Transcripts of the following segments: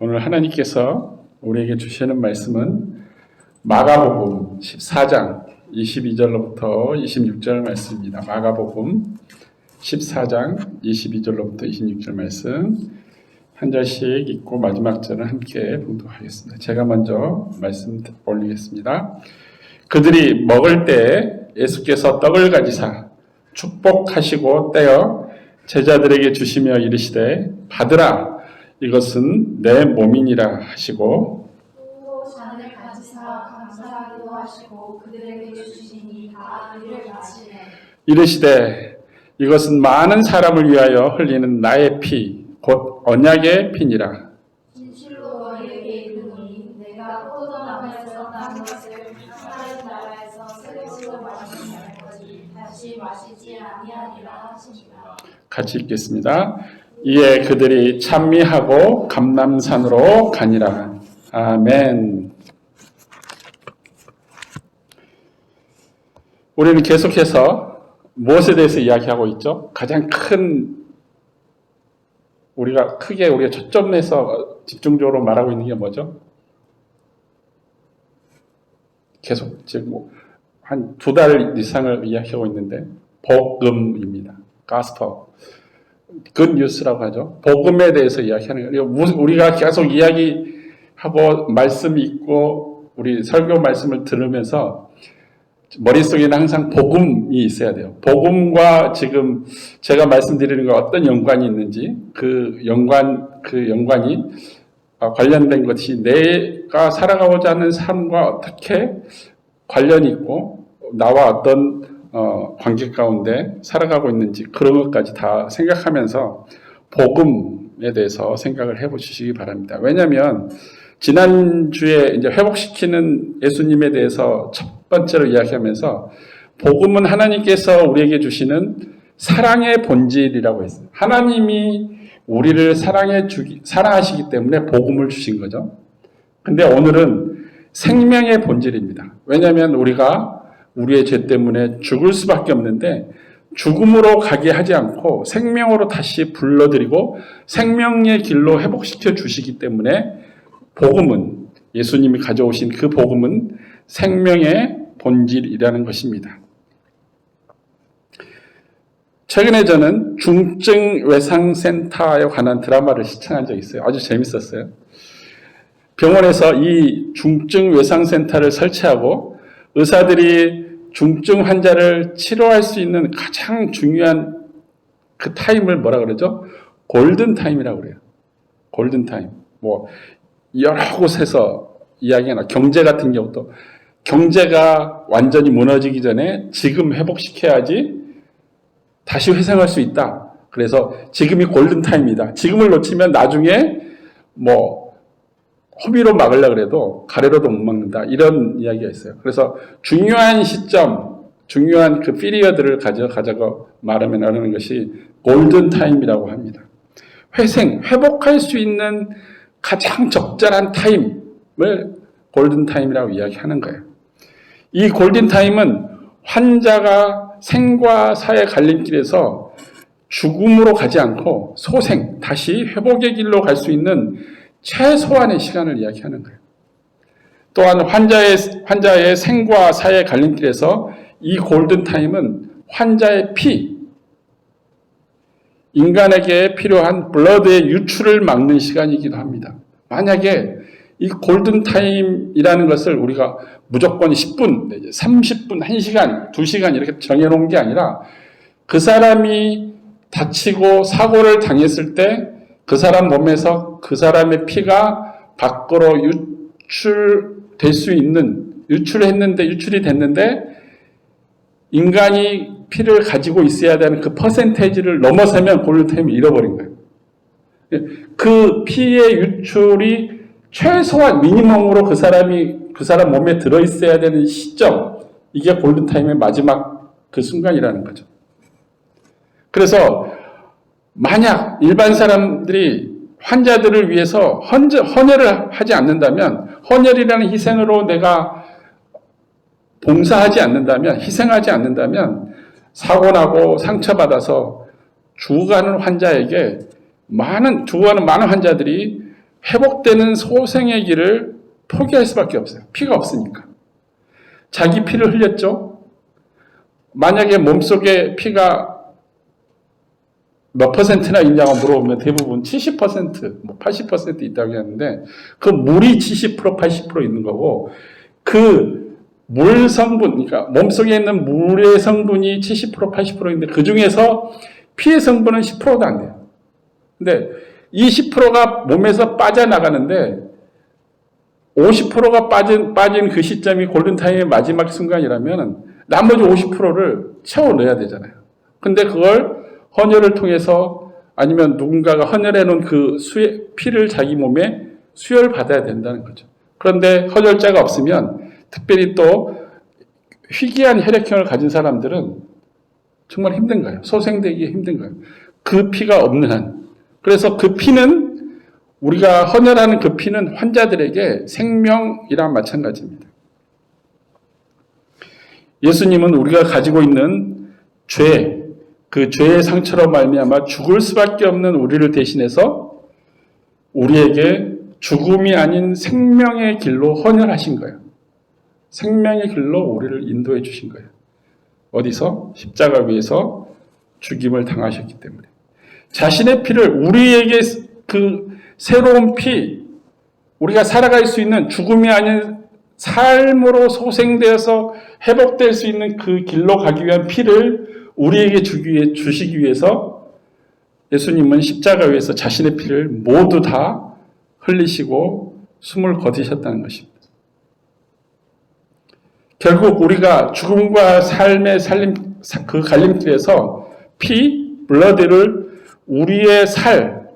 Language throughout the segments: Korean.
오늘 하나님께서 우리에게 주시는 말씀은 마가복음 14장 22절로부터 26절 말씀입니다. 마가복음 14장 22절로부터 26절 말씀 한 절씩 읽고 마지막 절은 함께 봉독하겠습니다. 제가 먼저 말씀 올리겠습니다. 그들이 먹을 때 예수께서 떡을 가지사 축복하시고 떼어 제자들에게 주시며 이르시되 받으라 이것은 내 몸이니라 하시고 또 잔을 가지사 감사하기도 하시고 그들에게 주시니 다 이를 마시매 이르시되 이것은 많은 사람을 위하여 흘리는 나의 피 곧 언약의 피니라. 진실로 너희에게 이르노니 내가 포도나무에서 난 것을 하나님 나라에서 새것으로 마시지 말거니 다시 마시지 아니하리라 하시니라. 같이 읽겠습니다. 이에 그들이 찬미하고 감람산으로 가니라. 아멘. 우리는 계속해서 무엇에 대해서 이야기하고 있죠? 가장 큰 우리가 초점에서 집중적으로 말하고 있는 게 뭐죠? 계속 지금 한 2달 이상을 이야기하고 있는데 복음입니다. 가스퍼. 굿뉴스라고 하죠. 복음에 대해서 이야기하는 거예요. 우리가 계속 이야기하고 말씀 읽고 우리 설교 말씀을 들으면서 머릿속에는 항상 복음이 있어야 돼요. 복음과 지금 제가 말씀드리는 거 어떤 연관이 있는지 그 연관이 관련된 것이 내가 살아가고자 하는 삶과 어떻게 관련이 있고 나와 어떤 관계 가운데 살아가고 있는지 그런 것까지 다 생각하면서 복음에 대해서 생각을 해보시기 바랍니다. 왜냐하면 지난주에 이제 회복시키는 예수님에 대해서 첫 번째로 이야기하면서 복음은 하나님께서 우리에게 주시는 사랑의 본질이라고 했어요. 하나님이 우리를 사랑하시기 때문에 복음을 주신 거죠. 근데 오늘은 생명의 본질입니다. 왜냐하면 우리가 우리의 죄 때문에 죽을 수밖에 없는데 죽음으로 가게 하지 않고 생명으로 다시 불러들이고 생명의 길로 회복시켜 주시기 때문에 복음은 예수님이 가져오신 그 복음은 생명의 본질이라는 것입니다. 최근에 저는 중증 외상센터에 관한 드라마를 시청한 적이 있어요. 아주 재밌었어요. 병원에서 이 중증 외상센터를 설치하고 의사들이 중증 환자를 치료할 수 있는 가장 중요한 그 타임을 뭐라 그러죠? 골든 타임이라고 그래요. 골든 타임. 여러 곳에서 이야기가 나. 경제 같은 경우도 경제가 완전히 무너지기 전에 지금 회복시켜야지 다시 회생할 수 있다. 그래서 지금이 골든 타임이다. 지금을 놓치면 나중에 호비로 막으려고 해도 가래로도 못 막는다. 이런 이야기가 있어요. 그래서 중요한 시점, 중요한 그 피리어드를 가져가 말하면 하는 것이 골든 타임이라고 합니다. 회복할 수 있는 가장 적절한 타임을 골든 타임이라고 이야기하는 거예요. 이 골든 타임은 환자가 생과 사의 갈림길에서 죽음으로 가지 않고 소생, 다시 회복의 길로 갈 수 있는 최소한의 시간을 이야기하는 거예요. 또한 환자의 생과 사의 갈림길에서 이 골든 타임은 환자의 피, 인간에게 필요한 블러드의 유출을 막는 시간이기도 합니다. 만약에 이 골든타임이라는 것을 우리가 무조건 10분, 30분, 1시간, 2시간 이렇게 정해놓은 게 아니라 그 사람이 다치고 사고를 당했을 때 그 사람 몸에서 그 사람의 피가 밖으로 유출이 됐는데 인간이 피를 가지고 있어야 되는 그 퍼센테이지를 넘어서면 골든타임을 잃어버린 거예요. 그 피의 유출이 최소한 미니멈으로 그 사람 몸에 들어있어야 되는 시점, 이게 골든타임의 마지막 그 순간이라는 거죠. 그래서 만약 일반 사람들이 환자들을 위해서 헌혈을 하지 않는다면, 헌혈이라는 희생으로 내가 봉사하지 않는다면, 희생하지 않는다면 사고나고 상처받아서 죽어가는 많은 환자들이 회복되는 소생의 길을 포기할 수밖에 없어요. 피가 없으니까. 자기 피를 흘렸죠. 만약에 몸속에 피가 몇 퍼센트나 있냐고 물어보면 대부분 70%, 80% 있다고 하는데 그 물이 70%, 80% 있는 거고 그 물 성분, 그러니까 몸속에 있는 물의 성분이 70%, 80%인데 그 중에서 피의 성분은 10%도 안 돼요. 근데 이 10%가 몸에서 빠져나가는데 50%가 빠진 그 시점이 골든타임의 마지막 순간이라면 나머지 50%를 채워 넣어야 되잖아요. 근데 그걸 헌혈을 통해서 아니면 누군가가 헌혈해 놓은 그 피를 자기 몸에 수혈 받아야 된다는 거죠. 그런데 헌혈자가 없으면 특별히 또 희귀한 혈액형을 가진 사람들은 정말 힘든 거예요. 소생되기 힘든 거예요. 그 피가 없는 한. 그래서 그 피는 우리가 헌혈하는 그 피는 환자들에게 생명이랑 마찬가지입니다. 예수님은 우리가 가지고 있는 죄, 그 죄의 상처로 말미암아 죽을 수밖에 없는 우리를 대신해서 우리에게 죽음이 아닌 생명의 길로 헌혈하신 거예요. 생명의 길로 우리를 인도해 주신 거예요. 어디서? 십자가 위에서 죽임을 당하셨기 때문에. 자신의 피를 우리에게 그 새로운 피, 우리가 살아갈 수 있는 죽음이 아닌 삶으로 소생되어서 회복될 수 있는 그 길로 가기 위한 피를 우리에게 주시기 위해서 예수님은 십자가 위에서 자신의 피를 모두 다 흘리시고 숨을 거두셨다는 것입니다. 결국 우리가 죽음과 삶의 그 갈림길에서 블러드를 우리의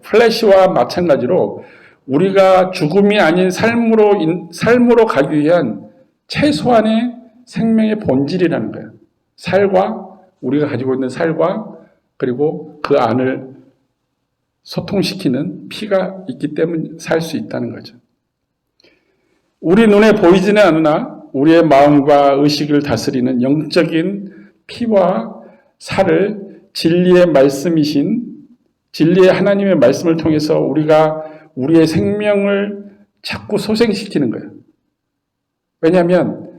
플래시와 마찬가지로 우리가 죽음이 아닌 삶으로 가기 위한 최소한의 생명의 본질이라는 거예요. 살과 우리가 가지고 있는 살과 그리고 그 안을 소통시키는 피가 있기 때문에 살 수 있다는 거죠. 우리 눈에 보이지는 않으나 우리의 마음과 의식을 다스리는 영적인 피와 살을 진리의 하나님의 말씀을 통해서 우리가 우리의 생명을 자꾸 소생시키는 거예요. 왜냐하면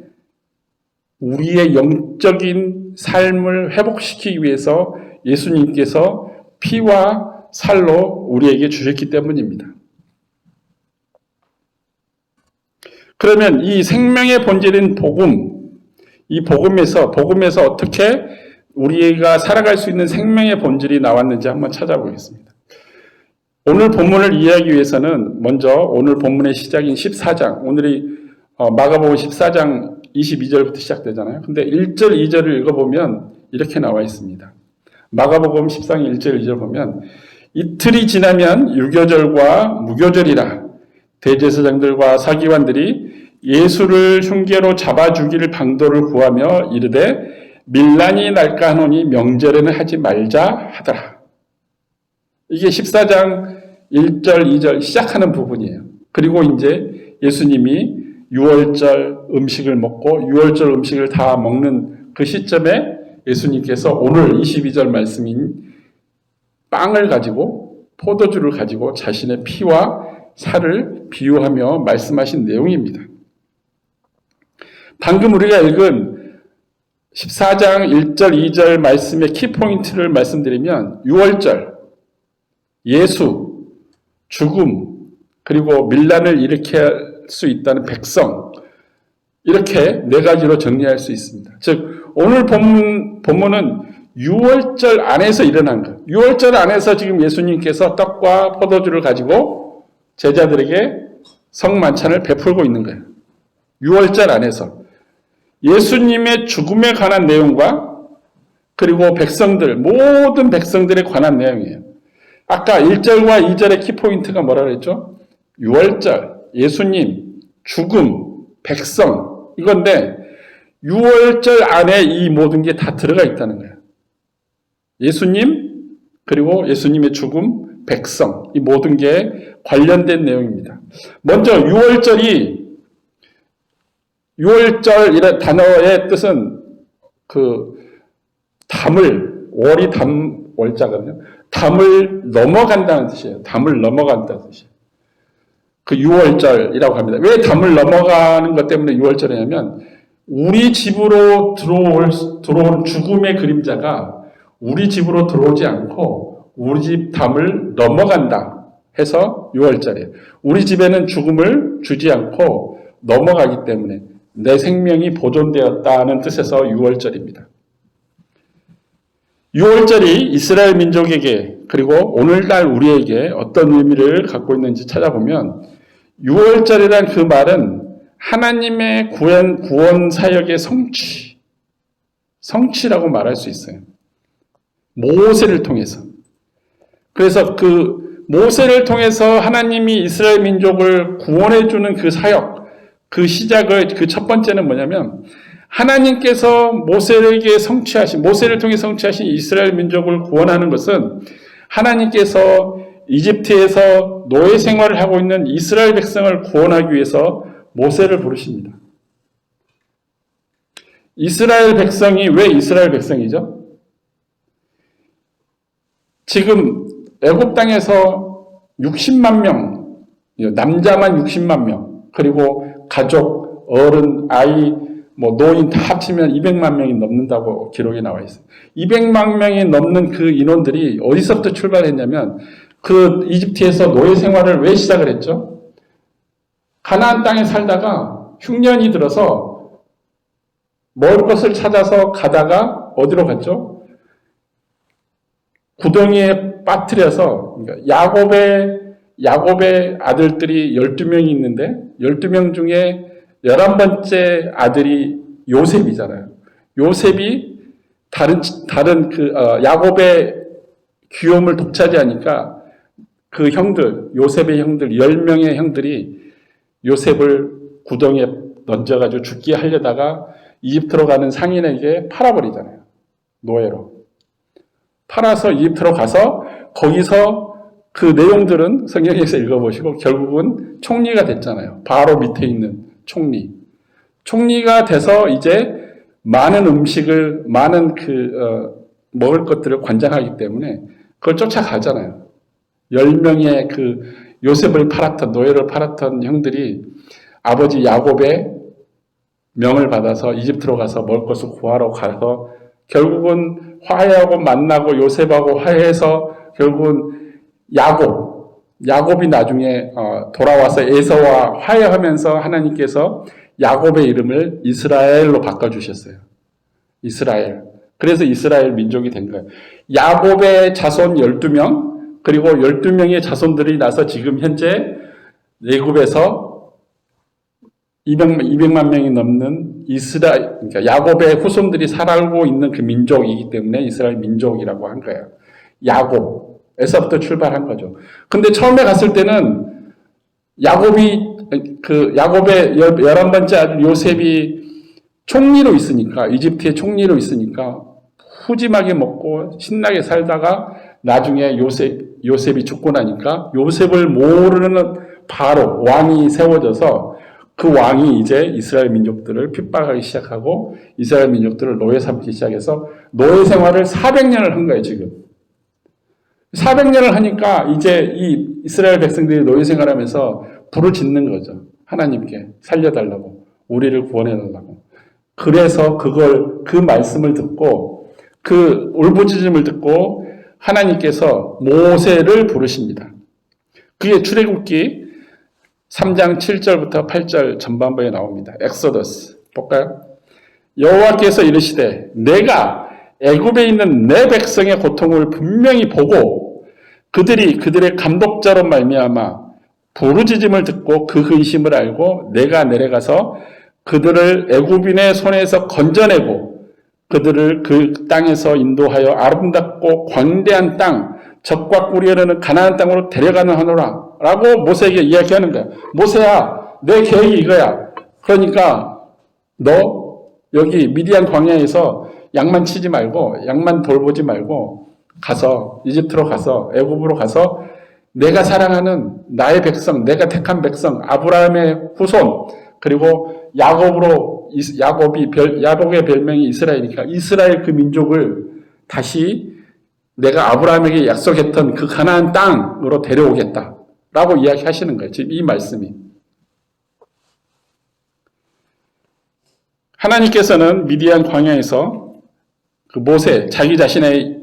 우리의 영적인 삶을 회복시키기 위해서 예수님께서 피와 살로 우리에게 주셨기 때문입니다. 그러면 이 생명의 본질인 이 복음에서 어떻게 우리가 살아갈 수 있는 생명의 본질이 나왔는지 한번 찾아보겠습니다. 오늘 본문을 이해하기 위해서는 먼저 오늘 본문의 시작인 14장, 오늘이 마가복음 14장 22절부터 시작되잖아요. 근데 1절, 2절을 읽어보면 이렇게 나와 있습니다. 마가복음 14장 1절, 2절 보면 이틀이 지나면 유교절과 무교절이라 대제사장들과 사기관들이 예수를 흉계로 잡아 죽일 방도를 구하며 이르되 밀란이 날까 하노니 명절에는 하지 말자 하더라. 이게 14장 1절, 2절 시작하는 부분이에요. 그리고 이제 예수님이 6월절 음식을 먹고 6월절 음식을 다 먹는 그 시점에 예수님께서 오늘 22절 말씀인 빵을 가지고 포도주를 가지고 자신의 피와 살을 비유하며 말씀하신 내용입니다. 방금 우리가 읽은 14장 1절, 2절 말씀의 키포인트를 말씀드리면 6월절, 예수, 죽음, 그리고 밀란을 일으킬 수 있다는 백성, 이렇게 네 가지로 정리할 수 있습니다. 즉 오늘 본문은 6월절 안에서 일어난 것. 6월절 안에서 지금 예수님께서 떡과 포도주를 가지고 제자들에게 성만찬을 베풀고 있는 거예요. 6월절 안에서. 예수님의 죽음에 관한 내용과 그리고 모든 백성들에 관한 내용이에요. 아까 1절과 2절의 키포인트가 뭐라 그랬죠? 6월절, 예수님, 죽음, 백성, 이건데 6월절 안에 이 모든 게 다 들어가 있다는 거예요. 예수님, 그리고 예수님의 죽음, 백성, 이 모든 게 관련된 내용입니다. 먼저 6월절이라는 단어의 뜻은 월이 월자거든요. 담을 넘어간다는 뜻이에요. 담을 넘어간다는 뜻이에요. 그 6월절이라고 합니다. 왜 담을 넘어가는 것 때문에 6월절이냐면 우리 집으로 들어온 죽음의 그림자가 우리 집으로 들어오지 않고 우리 집 담을 넘어간다 해서 6월절이에요. 우리 집에는 죽음을 주지 않고 넘어가기 때문에 내 생명이 보존되었다는 뜻에서 6월절입니다. 6월절이 이스라엘 민족에게 그리고 오늘날 우리에게 어떤 의미를 갖고 있는지 찾아보면 6월절이란 그 말은 하나님의 구원 사역의 성취라고 말할 수 있어요. 모세를 통해서. 그래서 그 모세를 통해서 하나님이 이스라엘 민족을 구원해 주는 그 사역, 그 시작을 그 첫 번째는 뭐냐면 하나님께서 모세를 통해 성취하신 이스라엘 민족을 구원하는 것은 하나님께서 이집트에서 노예 생활을 하고 있는 이스라엘 백성을 구원하기 위해서 모세를 부르십니다. 이스라엘 백성이 왜 이스라엘 백성이죠? 지금 애굽 땅에서 60만 명, 남자만 60만 명, 그리고 가족, 어른, 아이, 노인 다 합치면 200만 명이 넘는다고 기록이 나와 있어요. 200만 명이 넘는 그 인원들이 어디서부터 출발했냐면 그 이집트에서 노예 생활을 왜 시작을 했죠? 가나안 땅에 살다가 흉년이 들어서 먹을 것을 찾아서 가다가 어디로 갔죠? 구덩이에 빠뜨려서 야곱의 아들들이 12명이 있는데 12명 중에 11번째 아들이 요셉이잖아요. 요셉이 야곱의 귀염을 독차지하니까 그 형들, 요셉의 형들, 10명의 형들이 요셉을 구덩이에 던져가지고 죽게 하려다가 이집트로 가는 상인에게 팔아버리잖아요. 노예로. 팔아서 이집트로 가서 거기서 그 내용들은 성경에서 읽어보시고 결국은 총리가 됐잖아요. 바로 밑에 있는 총리. 총리가 돼서 이제 많은 음식을, 먹을 것들을 관장하기 때문에 그걸 쫓아가잖아요. 10명의 그 요셉을 팔았던, 노예를 팔았던 형들이 아버지 야곱의 명을 받아서 이집트로 가서 먹을 것을 구하러 가서 결국은 화해하고 만나고 요셉하고 화해해서 결국은 야곱이 나중에 돌아와서 에서와 화해하면서 하나님께서 야곱의 이름을 이스라엘로 바꿔주셨어요. 이스라엘. 그래서 이스라엘 민족이 된 거예요. 야곱의 자손 12명, 그리고 12명의 자손들이 나서 지금 현재 애굽에서 200만 명이 넘는 그러니까 야곱의 후손들이 살고 있는 그 민족이기 때문에 이스라엘 민족이라고 한 거예요. 야곱에서부터 출발한 거죠. 근데 처음에 갔을 때는 야곱의 11번째 아들 요셉이 총리로 있으니까, 이집트의 총리로 있으니까 푸짐하게 먹고 신나게 살다가 나중에 요셉이 죽고 나니까 요셉을 모르는 바로 왕이 세워져서 그 왕이 이제 이스라엘 민족들을 핍박하기 시작하고 이스라엘 민족들을 노예 삼기 시작해서 노예 생활을 400년을 한 거예요, 지금. 400년을 하니까 이제 이 이스라엘 백성들이 노예 생활하면서 불을 짓는 거죠. 하나님께 살려달라고, 우리를 구원해달라고. 그래서 그 말씀을 듣고 그 울부짖음을 듣고 하나님께서 모세를 부르십니다. 그게 출애굽기 3장 7절부터 8절 전반부에 나옵니다. 엑소더스 볼까요? 여호와께서 이르시되 내가 애굽에 있는 내 백성의 고통을 분명히 보고 그들의 감독자로 말미암아 부르짖음을 듣고 그 근심을 알고 내가 내려가서 그들을 애굽인의 손에서 건져내고 그들을 그 땅에서 인도하여 아름답고 광대한 땅, 적과 꿀이 흐르는 가나안 땅으로 데려가는 하노라 라고 모세에게 이야기하는 거야. 모세야, 내 계획이 이거야. 그러니까 너 여기 미디안 광야에서 양만 치지 말고, 양만 돌보지 말고 가서 이집트로 가서 애굽으로 가서 내가 사랑하는 나의 백성, 내가 택한 백성, 아브라함의 후손, 그리고 야곱의 별명이 이스라엘이니까 이스라엘 그 민족을 다시 내가 아브라함에게 약속했던 그 가나안 땅으로 데려오겠다. 라고 이야기하시는 거예요. 지금 이 말씀이. 하나님께서는 미디안 광야에서 그 모세, 자기 자신의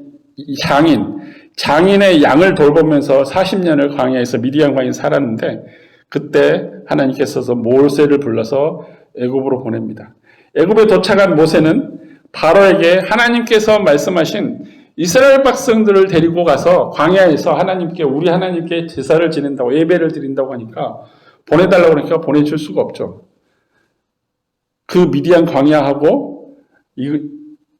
장인의 양을 돌보면서 40년을 광야에서 미디안 광야에 살았는데 그때 하나님께서 모세를 불러서 애굽으로 보냅니다. 애굽에 도착한 모세는 바로에게 하나님께서 말씀하신 이스라엘 백성들을 데리고 가서 광야에서 우리 하나님께 제사를 지낸다고 예배를 드린다고 하니까 보내달라고 그러니까 보내줄 수가 없죠. 그 미디안 광야하고 이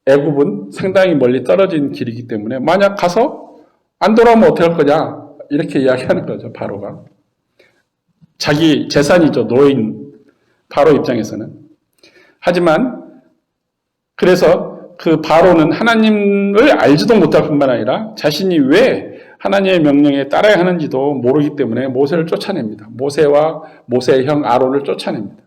애굽은 상당히 멀리 떨어진 길이기 때문에 만약 가서 안 돌아오면 어떻게 할 거냐 이렇게 이야기하는 거죠. 바로가. 자기 재산이죠. 노인 바로 입장에서는. 하지만 그래서 그 바로는 하나님을 알지도 못할 뿐만 아니라 자신이 왜 하나님의 명령에 따라야 하는지도 모르기 때문에 모세를 쫓아냅니다. 모세와 모세의 형 아론을 쫓아냅니다.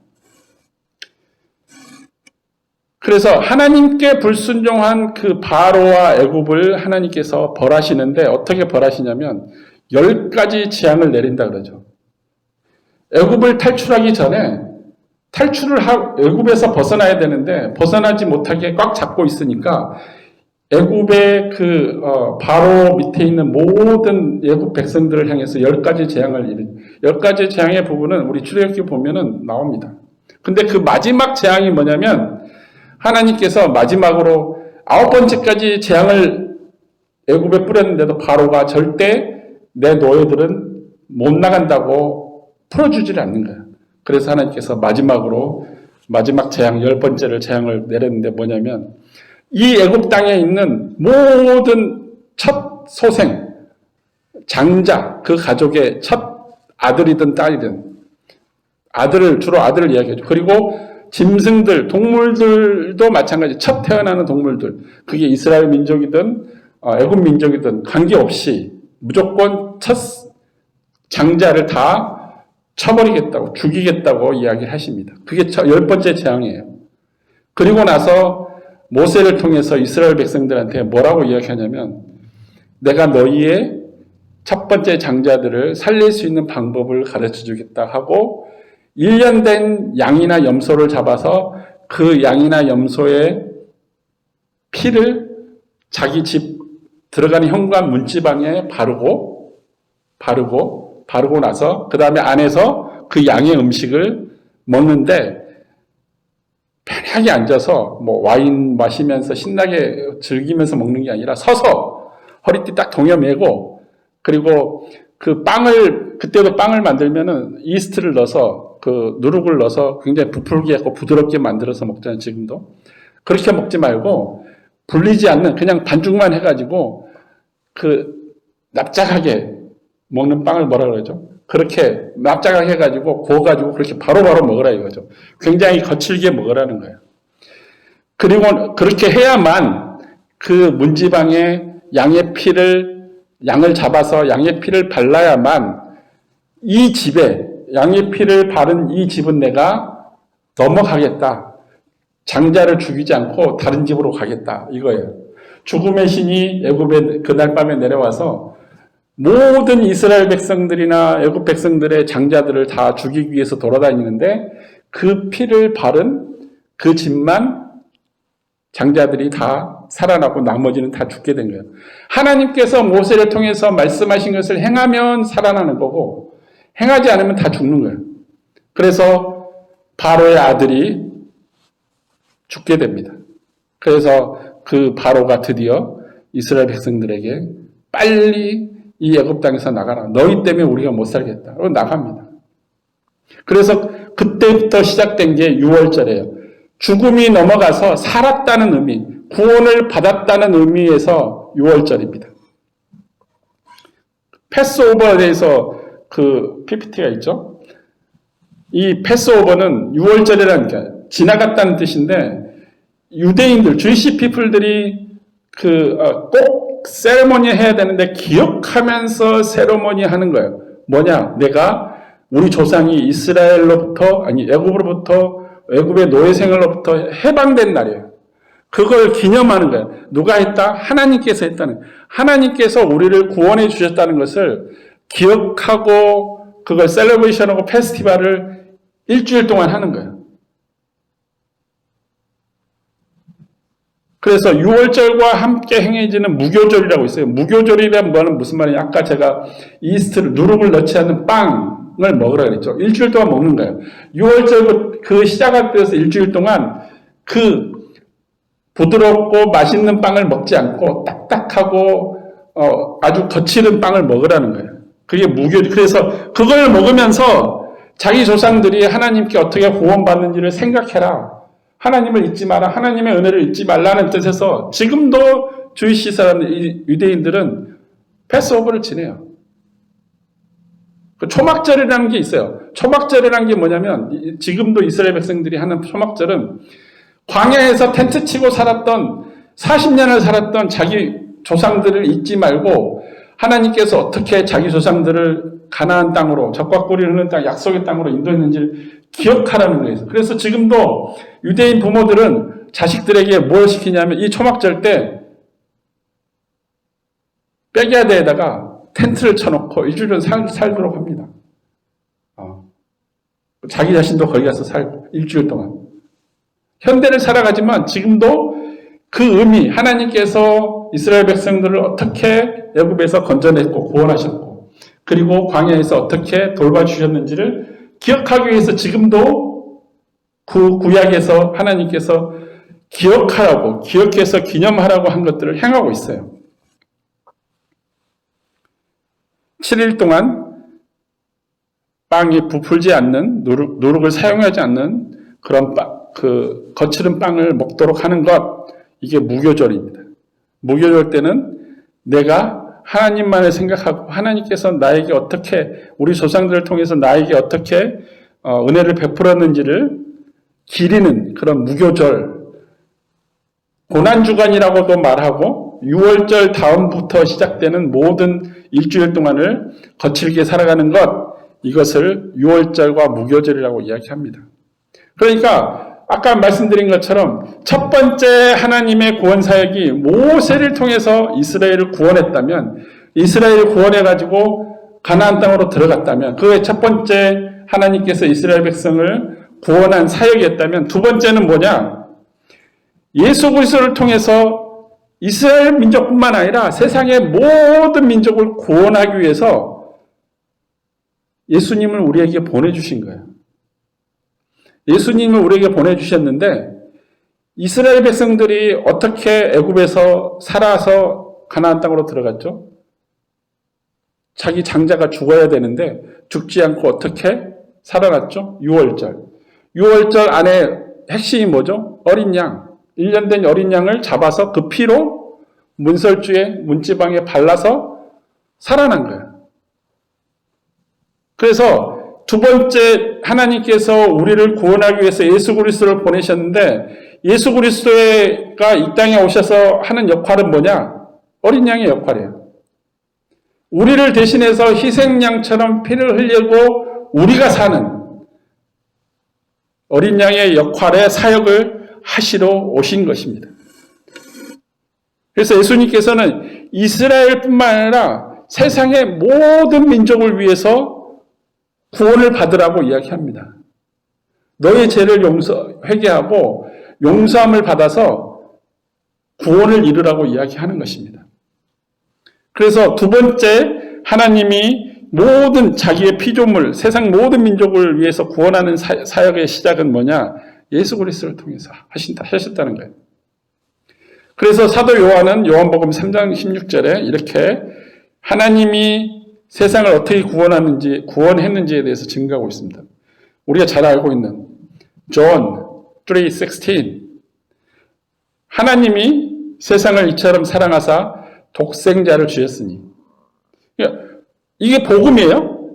그래서 하나님께 불순종한 그 바로와 애굽을 하나님께서 벌하시는데 어떻게 벌하시냐면 10가지 재앙을 내린다 그러죠. 애굽을 탈출하기 전에 애굽에서 벗어나야 되는데 벗어나지 못하게 꽉 잡고 있으니까 애굽의 바로 밑에 있는 모든 애굽 백성들을 향해서 10가지 재앙을 10가지 재앙의 부분은 우리 출애굽기 보면은 나옵니다. 근데 그 마지막 재앙이 뭐냐면 하나님께서 마지막으로 9번째까지 재앙을 애굽에 뿌렸는데도 바로가 절대 내 노예들은 못 나간다고 풀어주질 않는 거야. 그래서 하나님께서 마지막 재앙 10번째를 재앙을 내렸는데 뭐냐면 이 애굽 땅에 있는 모든 첫 소생 장자 그 가족의 첫 아들이든 딸이든 주로 아들을 이야기하죠. 그리고 짐승들, 동물들도 마찬가지. 첫 태어나는 동물들. 그게 이스라엘 민족이든 애굽 민족이든 관계없이 무조건 첫 장자를 다 쳐버리겠다고, 죽이겠다고 이야기를 하십니다. 그게 10번째 재앙이에요. 그리고 나서 모세를 통해서 이스라엘 백성들한테 뭐라고 이야기하냐면 내가 너희의 첫 번째 장자들을 살릴 수 있는 방법을 가르쳐 주겠다 하고 1년 된 양이나 염소를 잡아서 그 양이나 염소의 피를 자기 집 들어가는 현관 문지방에 바르고 나서 그 다음에 안에서 그 양의 음식을 먹는데 편하게 앉아서 뭐 와인 마시면서 신나게 즐기면서 먹는 게 아니라 서서 허리띠 딱 동여매고 그리고 그때도 빵을 만들면은 이스트를 넣어서 누룩을 넣어서 굉장히 부풀게 하고 부드럽게 만들어서 먹잖아요, 지금도. 그렇게 먹지 말고, 불리지 않는, 그냥 반죽만 해가지고, 납작하게 먹는 빵을 뭐라 그러죠? 그렇게 납작하게 해가지고, 구워가지고 그렇게 바로바로 먹으라 이거죠. 굉장히 거칠게 먹으라는 거예요. 그리고 그렇게 해야만 그 문지방에 양을 잡아서 양의 피를 발라야만 이 집에 양의 피를 바른 이 집은 내가 넘어가겠다. 장자를 죽이지 않고 다른 집으로 가겠다. 이거예요. 죽음의 신이 애굽에 그날 밤에 내려와서 모든 이스라엘 백성들이나 애굽 백성들의 장자들을 다 죽이기 위해서 돌아다니는데 그 피를 바른 그 집만 장자들이 다 살아나고 나머지는 다 죽게 된 거예요. 하나님께서 모세를 통해서 말씀하신 것을 행하면 살아나는 거고 행하지 않으면 다 죽는 거예요. 그래서 바로의 아들이 죽게 됩니다. 그래서 그 바로가 드디어 이스라엘 백성들에게 빨리 이 애굽 땅에서 나가라. 너희 때문에 우리가 못 살겠다. 그러고 나갑니다. 그래서 그때부터 시작된 게 6월절이에요. 죽음이 넘어가서 살았다는 의미, 구원을 받았다는 의미에서 6월절입니다. 패스오버에 대해서 PPT가 있죠. 이 패스오버는 6월절이라는 게 지나갔다는 뜻인데 유대인들, 주이시 피플들이 꼭 세레모니 해야 되는데 기억하면서 세레모니 하는 거예요. 뭐냐? 내가 우리 조상이 애굽의 노예 생활로부터 해방된 날이에요. 그걸 기념하는 거예요. 누가 했다? 하나님께서 했다는 거예요. 하나님께서 우리를 구원해 주셨다는 것을 기억하고 그걸 셀러브레이션하고 페스티벌을 일주일 동안 하는 거예요. 그래서 6월절과 함께 행해지는 무교절이라고 있어요. 무교절이란 뭐는 무슨 말이냐? 아까 제가 이스트를 누룩을 넣지 않는 빵을 먹으라 그랬죠. 일주일 동안 먹는 거예요. 6월절 그 시작할 때에서 일주일 동안 그 부드럽고 맛있는 빵을 먹지 않고 딱딱하고 아주 거칠은 빵을 먹으라는 거예요. 그게 무교절. 그래서 그걸 먹으면서 자기 조상들이 하나님께 어떻게 구원받는지를 생각해라. 하나님을 잊지 마라. 하나님의 은혜를 잊지 말라는 뜻에서 지금도 주이시 사람들, 유대인들은 패스오버를 지내요. 그 초막절이라는 게 있어요. 초막절이라는 게 뭐냐면 지금도 이스라엘 백성들이 하는 초막절은 광야에서 텐트 치고 살았던 40년을 살았던 자기 조상들을 잊지 말고 하나님께서 어떻게 자기 조상들을 가나안 땅으로 적과 꿀이 흐르는 땅 약속의 땅으로 인도했는지를 기억하라는 거예요. 그래서 지금도 유대인 부모들은 자식들에게 뭘 시키냐면 이 초막절 때 백야드에다가 텐트를 쳐놓고 일주일은 살도록 합니다. 자기 자신도 거기 가서 살고 일주일 동안. 현대를 살아가지만 지금도 그 의미, 하나님께서 이스라엘 백성들을 어떻게 애굽에서 건져냈고 구원하셨고 그리고 광야에서 어떻게 돌봐주셨는지를 기억하기 위해서 지금도 그 구약에서 하나님께서 기억하라고, 기억해서 기념하라고 한 것들을 행하고 있어요. 7일 동안 빵이 부풀지 않는, 누룩을 사용하지 않는 그런 거칠은 빵을 먹도록 하는 것, 이게 무교절입니다. 무교절 때는 내가 하나님만을 생각하고 하나님께서 나에게 어떻게 우리 조상들을 통해서 나에게 어떻게 은혜를 베풀었는지를 기리는 그런 무교절, 고난주간이라고도 말하고 6월절 다음부터 시작되는 모든 일주일 동안을 거칠게 살아가는 것, 이것을 6월절과 무교절이라고 이야기합니다. 그러니까 아까 말씀드린 것처럼 첫 번째 하나님의 구원 사역이 모세를 통해서 이스라엘을 구원했다면, 이스라엘을 구원해가지고 가나안 땅으로 들어갔다면, 그의 첫 번째 하나님께서 이스라엘 백성을 구원한 사역이었다면, 두 번째는 뭐냐? 예수 그리스도를 통해서 이스라엘 민족뿐만 아니라 세상의 모든 민족을 구원하기 위해서 예수님을 우리에게 보내주신 거예요. 예수님을 우리에게 보내주셨는데 이스라엘 백성들이 어떻게 애굽에서 살아서 가나안 땅으로 들어갔죠? 자기 장자가 죽어야 되는데 죽지 않고 어떻게 살아났죠? 6월절. 6월절 안에 핵심이 뭐죠? 어린 양. 1년 된 어린 양을 잡아서 그 피로 문설주에 문지방에 발라서 살아난 거예요. 그래서 두 번째 하나님께서 우리를 구원하기 위해서 예수 그리스도를 보내셨는데 예수 그리스도가 이 땅에 오셔서 하는 역할은 뭐냐? 어린 양의 역할이에요. 우리를 대신해서 희생양처럼 피를 흘리고 우리가 사는 어린 양의 역할의 사역을 하시러 오신 것입니다. 그래서 예수님께서는 이스라엘뿐만 아니라 세상의 모든 민족을 위해서 구원을 받으라고 이야기합니다. 너의 죄를 회개하고 용서함을 받아서 구원을 이루라고 이야기하는 것입니다. 그래서 두 번째 하나님이 모든 자기의 피조물, 세상 모든 민족을 위해서 구원하는 사역의 시작은 뭐냐? 예수 그리스도를 통해서 하셨다는 거예요. 그래서 사도 요한은 요한복음 3장 16절에 이렇게 하나님이 세상을 어떻게 구원했는지에 대해서 증거하고 있습니다. 우리가 잘 알고 있는 John 3:16 하나님이 세상을 이처럼 사랑하사 독생자를 주셨으니 이게 복음이에요.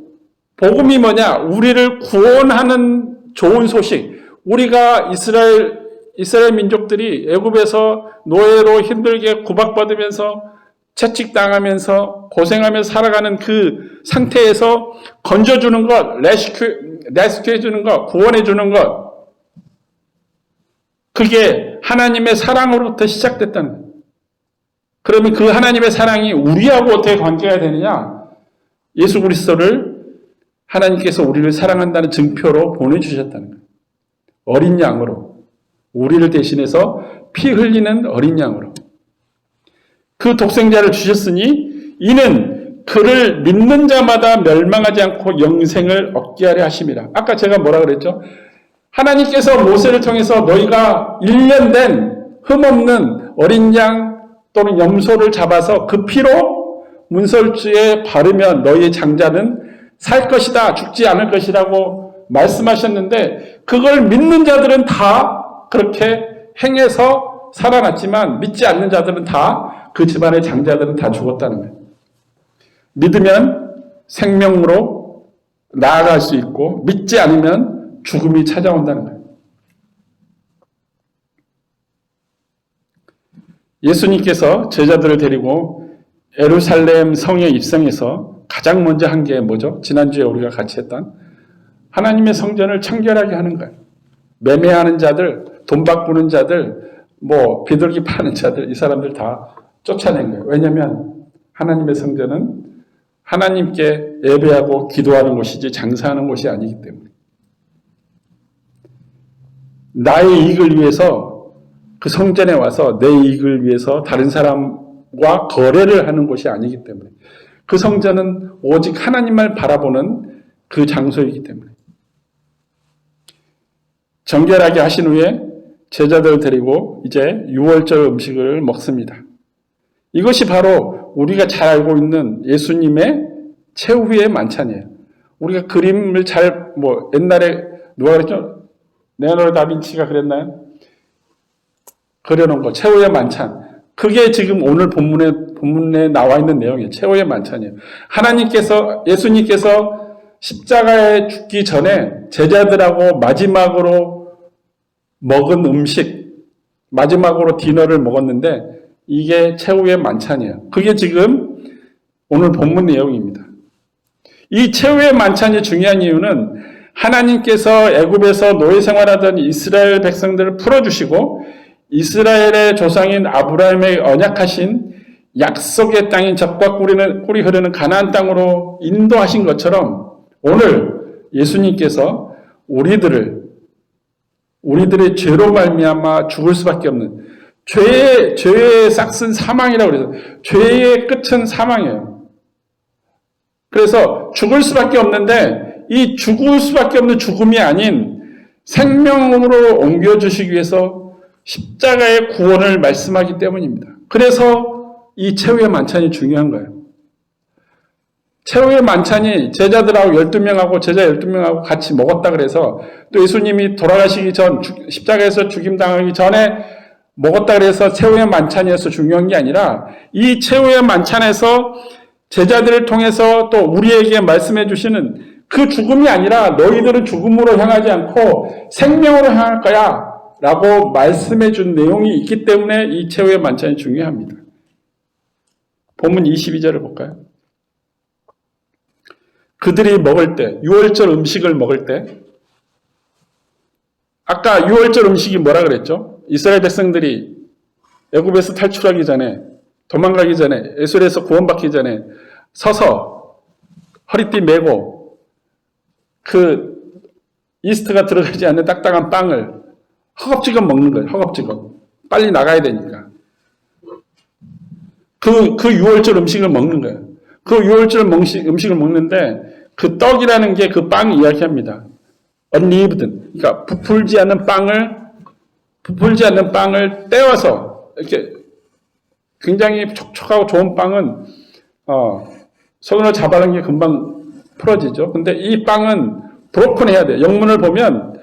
복음이 뭐냐? 우리를 구원하는 좋은 소식. 우리가 이스라엘 민족들이 애굽에서 노예로 힘들게 구박받으면서 채찍당하면서 고생하면서 살아가는 그 상태에서 건져주는 것, 레스큐해주는 것, 구원해주는 것. 그게 하나님의 사랑으로부터 시작됐다는 거예요. 그러면 그 하나님의 사랑이 우리하고 어떻게 관계가 되느냐? 예수 그리스도를 하나님께서 우리를 사랑한다는 증표로 보내주셨다는 거예요. 어린 양으로, 우리를 대신해서 피 흘리는 어린 양으로 그 독생자를 주셨으니 이는 그를 믿는 자마다 멸망하지 않고 영생을 얻게 하려 하심이라. 아까 제가 뭐라 그랬죠? 하나님께서 모세를 통해서 너희가 1년 된 흠없는 어린 양 또는 염소를 잡아서 그 피로 문설주에 바르면 너희의 장자는 살 것이다, 죽지 않을 것이라고 말씀하셨는데 그걸 믿는 자들은 다 그렇게 행해서 살아났지만 믿지 않는 자들은 다 그 집안의 장자들은 다 죽었다는 거예요. 믿으면 생명으로 나아갈 수 있고 믿지 않으면 죽음이 찾아온다는 거예요. 예수님께서 제자들을 데리고 예루살렘 성에 입성해서 가장 먼저 한 게 뭐죠? 지난주에 우리가 같이 했던 하나님의 성전을 청결하게 하는 거예요. 매매하는 자들, 돈 바꾸는 자들, 비둘기 파는 자들, 이 사람들 다 쫓아낸 거예요. 왜냐하면 하나님의 성전은 하나님께 예배하고 기도하는 곳이지 장사하는 곳이 아니기 때문에. 나의 이익을 위해서 그 성전에 와서 내 이익을 위해서 다른 사람과 거래를 하는 곳이 아니기 때문에. 그 성전은 오직 하나님만 바라보는 그 장소이기 때문에. 정결하게 하신 후에 제자들을 데리고 이제 유월절 음식을 먹습니다. 이것이 바로 우리가 잘 알고 있는 예수님의 최후의 만찬이에요. 우리가 그림을 옛날에 누가 그랬죠? 레오나르도 다빈치가 그랬나요? 그려놓은 거, 최후의 만찬. 그게 지금 오늘 본문에 나와 있는 내용이에요. 최후의 만찬이에요. 예수님께서 십자가에 죽기 전에 제자들하고 마지막으로 먹은 음식, 마지막으로 디너를 먹었는데 이게 최후의 만찬이에요. 그게 지금 오늘 본문 내용입니다. 이 최후의 만찬이 중요한 이유는 하나님께서 애굽에서 노예 생활하던 이스라엘 백성들을 풀어주시고 이스라엘의 조상인 아브라함의 언약하신 약속의 땅인 젖과 꿀이 흐르는 가나안 땅으로 인도하신 것처럼 오늘 예수님께서 우리들의 죄로 말미암아 죽을 수밖에 없는 죄의 싹슨 사망이라고 그래서 죄의 끝은 사망이에요. 그래서 죽을 수밖에 없는데 이 죽을 수밖에 없는 죽음이 아닌 생명으로 옮겨주시기 위해서 십자가의 구원을 말씀하기 때문입니다. 그래서 이 최후의 만찬이 중요한 거예요. 최후의 만찬이 제자들하고 12명하고 제자 12명하고 같이 먹었다 그래서 또 예수님이 돌아가시기 전 십자가에서 죽임당하기 전에 먹었다 그래서 최후의 만찬이어서 중요한 게 아니라 이 최후의 만찬에서 제자들을 통해서 또 우리에게 말씀해 주시는 그 죽음이 아니라 너희들은 죽음으로 향하지 않고 생명으로 향할 거야 라고 말씀해 준 내용이 있기 때문에 이 최후의 만찬이 중요합니다. 본문 22절을 볼까요? 그들이 먹을 때, 유월절 음식을 먹을 때 아까 유월절 음식이 뭐라 그랬죠? 이스라엘 백성들이 애굽에서 탈출하기 전에 도망가기 전에 에솔에서 구원받기 전에 서서 허리띠 메고 그 이스트가 들어가지 않는 딱딱한 빵을 허겁지겁 먹는 거예요. 허겁지겁. 빨리 나가야 되니까. 그 유월절 음식을 먹는 거예요. 그 유월절 음식을 먹는데 그 떡이라는 게 그 빵 이야기합니다. unleavened. 그러니까 부풀지 않는 빵을 떼어서 이렇게 굉장히 촉촉하고 좋은 빵은 손으로 잡아는 게 금방 풀어지죠. 근데 이 빵은 broken 해야 돼요. 영문을 보면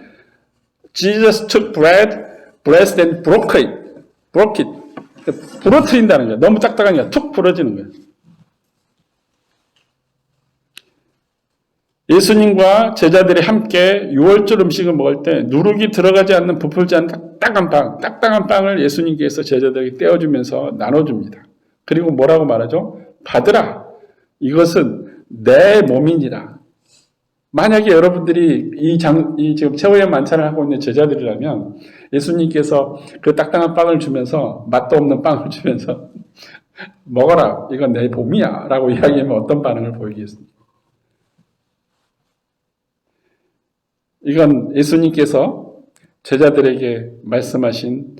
Jesus took bread, blessed and broke it. 부러뜨린다는 거예요. 너무 딱딱하니까 툭 부러지는 거예요. 예수님과 제자들이 함께 유월절 음식을 먹을 때 누룩이 들어가지 않는 부풀지 않는 딱딱한 빵을 예수님께서 제자들에게 떼어주면서 나눠줍니다. 그리고 뭐라고 말하죠? 받으라. 이것은 내 몸이니라. 만약에 여러분들이 이 지금 최후의 만찬을 하고 있는 제자들이라면 예수님께서 그 딱딱한 빵을 주면서 맛도 없는 빵을 주면서 먹어라. 이건 내 몸이야. 라고 이야기하면 어떤 반응을 보이겠습니까? 이건 예수님께서 제자들에게 말씀하신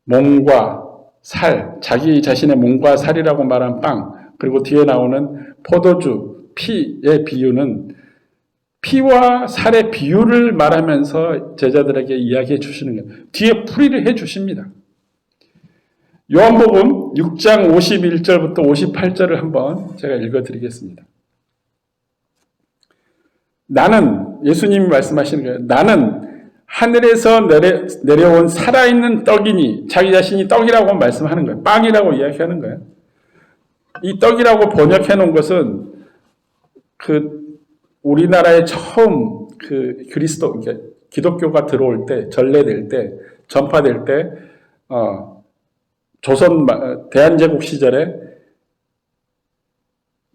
몸과 살, 자기 자신의 몸과 살이라고 말한 빵, 그리고 뒤에 나오는 포도주, 피의 비유는 피와 살의 비유를 말하면서 제자들에게 이야기해 주시는 거예요. 뒤에 풀이를 해 주십니다. 요한복음 6장 51절부터 58절을 한번 제가 읽어 드리겠습니다. 나는, 예수님이 말씀하시는 거예요. 나는 하늘에서 내려온 살아있는 떡이니, 자기 자신이 떡이라고 말씀하는 거예요. 빵이라고 이야기하는 거예요. 이 떡이라고 번역해 놓은 것은 우리나라에 처음 그리스도, 기독교가 들어올 때, 전래될 때, 전파될 때, 조선, 대한제국 시절에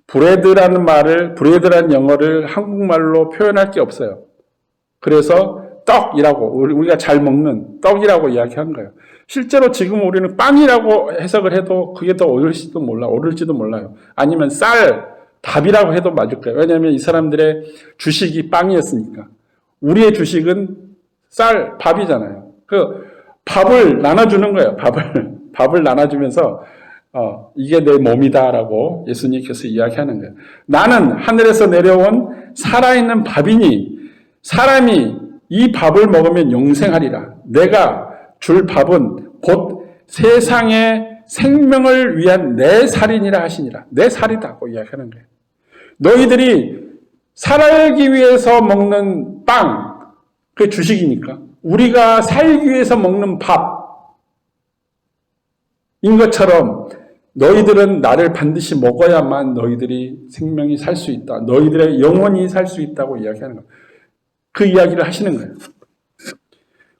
브레드라는 영어를 한국말로 표현할 게 없어요. 그래서 떡이라고, 우리가 잘 먹는 떡이라고 이야기한 거예요. 실제로 지금 우리는 빵이라고 해석을 해도 그게 더 옳을지도 몰라요. 아니면 쌀, 밥이라고 해도 맞을 거예요. 왜냐하면 이 사람들의 주식이 빵이었으니까. 우리의 주식은 쌀, 밥이잖아요. 밥을 나눠주는 거예요. 밥을 나눠주면서 이게 내 몸이다라고 예수님께서 이야기하는 거예요. 나는 하늘에서 내려온 살아있는 밥이니 사람이 이 밥을 먹으면 영생하리라. 내가 줄 밥은 곧 세상의 생명을 위한 내 살이니라 하시니라. 내 살이다고 이야기하는 거예요. 너희들이 살기 위해서 먹는 빵, 그게 주식이니까. 우리가 살기 위해서 먹는 밥인 것처럼 너희들은 나를 반드시 먹어야만 너희들이 생명이 살 수 있다. 너희들의 영혼이 살 수 있다고 이야기하는 거예요. 그 이야기를 하시는 거예요.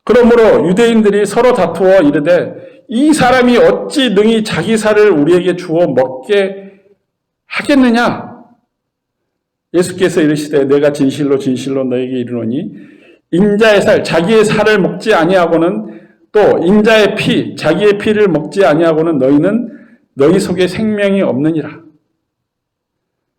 그러므로 유대인들이 서로 다투어 이르되 이 사람이 어찌 능히 자기 살을 우리에게 주어 먹게 하겠느냐? 예수께서 이르시되 내가 진실로 진실로 너에게 이르노니 인자의 살, 자기의 살을 먹지 아니하고는 또 인자의 피, 자기의 피를 먹지 아니하고는 너희 속에 생명이 없느니라.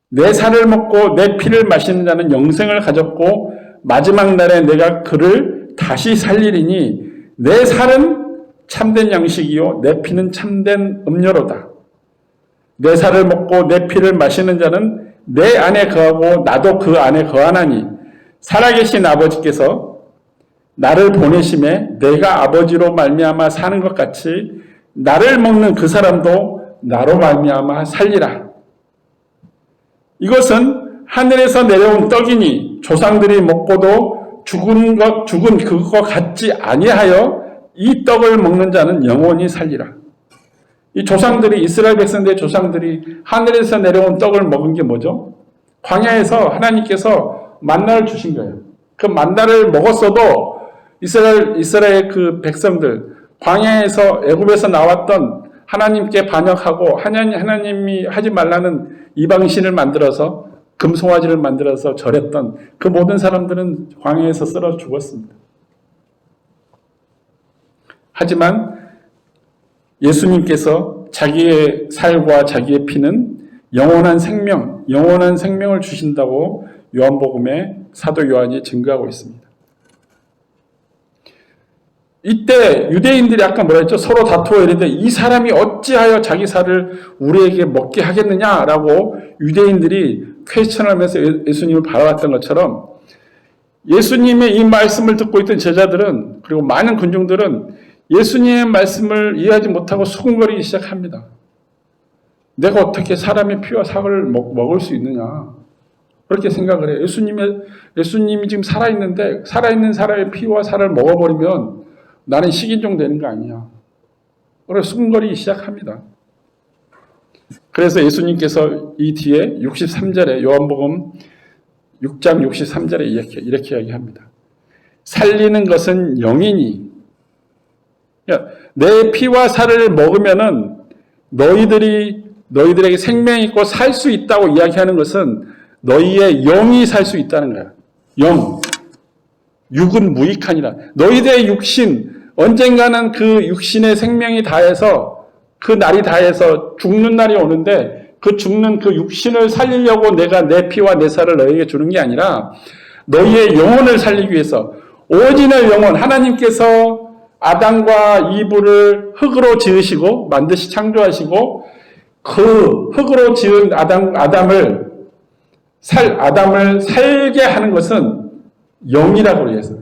내 살을 먹고 내 피를 마시는 자는 영생을 가졌고 마지막 날에 내가 그를 다시 살리리니 내 살은 참된 양식이요 내 피는 참된 음료로다. 내 살을 먹고 내 피를 마시는 자는 내 안에 거하고 나도 그 안에 거하나니 살아계신 아버지께서 나를 보내심에 내가 아버지로 말미암아 사는 것 같이 나를 먹는 그 사람도 나로 말미암아 살리라. 이것은 하늘에서 내려온 떡이니 조상들이 먹고도 죽은 그것과 같지 아니하여 이 떡을 먹는 자는 영원히 살리라. 이 조상들이, 이스라엘 백성들의 조상들이 하늘에서 내려온 떡을 먹은 게 뭐죠? 광야에서 하나님께서 만나를 주신 거예요. 그 만나를 먹었어도 이스라엘 그 백성들, 광야에서 애굽에서 나왔던 하나님께 반역하고 하나님이 하지 말라는 이방신을 만들어서 금송아지를 만들어서 절했던 그 모든 사람들은 광야에서 쓰러져 죽었습니다. 하지만 예수님께서 자기의 살과 자기의 피는 영원한 생명을 주신다고 요한복음에 사도 요한이 증거하고 있습니다. 이때 유대인들이 아까 뭐라 했죠? 서로 다투어 이르되 이 사람이 어찌하여 자기 살을 우리에게 먹게 하겠느냐라고 유대인들이 퀘스천하면서 예수님을 바라봤던 것처럼 예수님의 이 말씀을 듣고 있던 제자들은 그리고 많은 군중들은 예수님의 말씀을 이해하지 못하고 수군거리기 시작합니다. 내가 어떻게 사람의 피와 살을 먹을 수 있느냐 그렇게 생각을 해요. 예수님이 지금 살아있는데 살아있는 사람의 피와 살을 먹어버리면 나는 식인종 되는 거 아니야. 그래서 수군거리기 시작합니다. 그래서 예수님께서 이 뒤에 63절에 요한복음 6장 63절에 이렇게 이야기합니다. 살리는 것은 영이니 내 피와 살을 먹으면은 너희들에게 생명이 있고 살 수 있다고 이야기하는 것은 너희의 영이 살 수 있다는 거야. 영. 육은 무익하니라. 너희들의 육신, 언젠가는 그 육신의 생명이 다해서 그 날이 다해서 죽는 날이 오는데 그 죽는 그 육신을 살리려고 내가 내 피와 내 살을 너희에게 주는 게 아니라 너희의 영혼을 살리기 위해서 오리지널 영혼 하나님께서 아담과 이브를 흙으로 지으시고 만드시 창조하시고 그 흙으로 지은 아담을 살게 하는 것은 영이라고 해서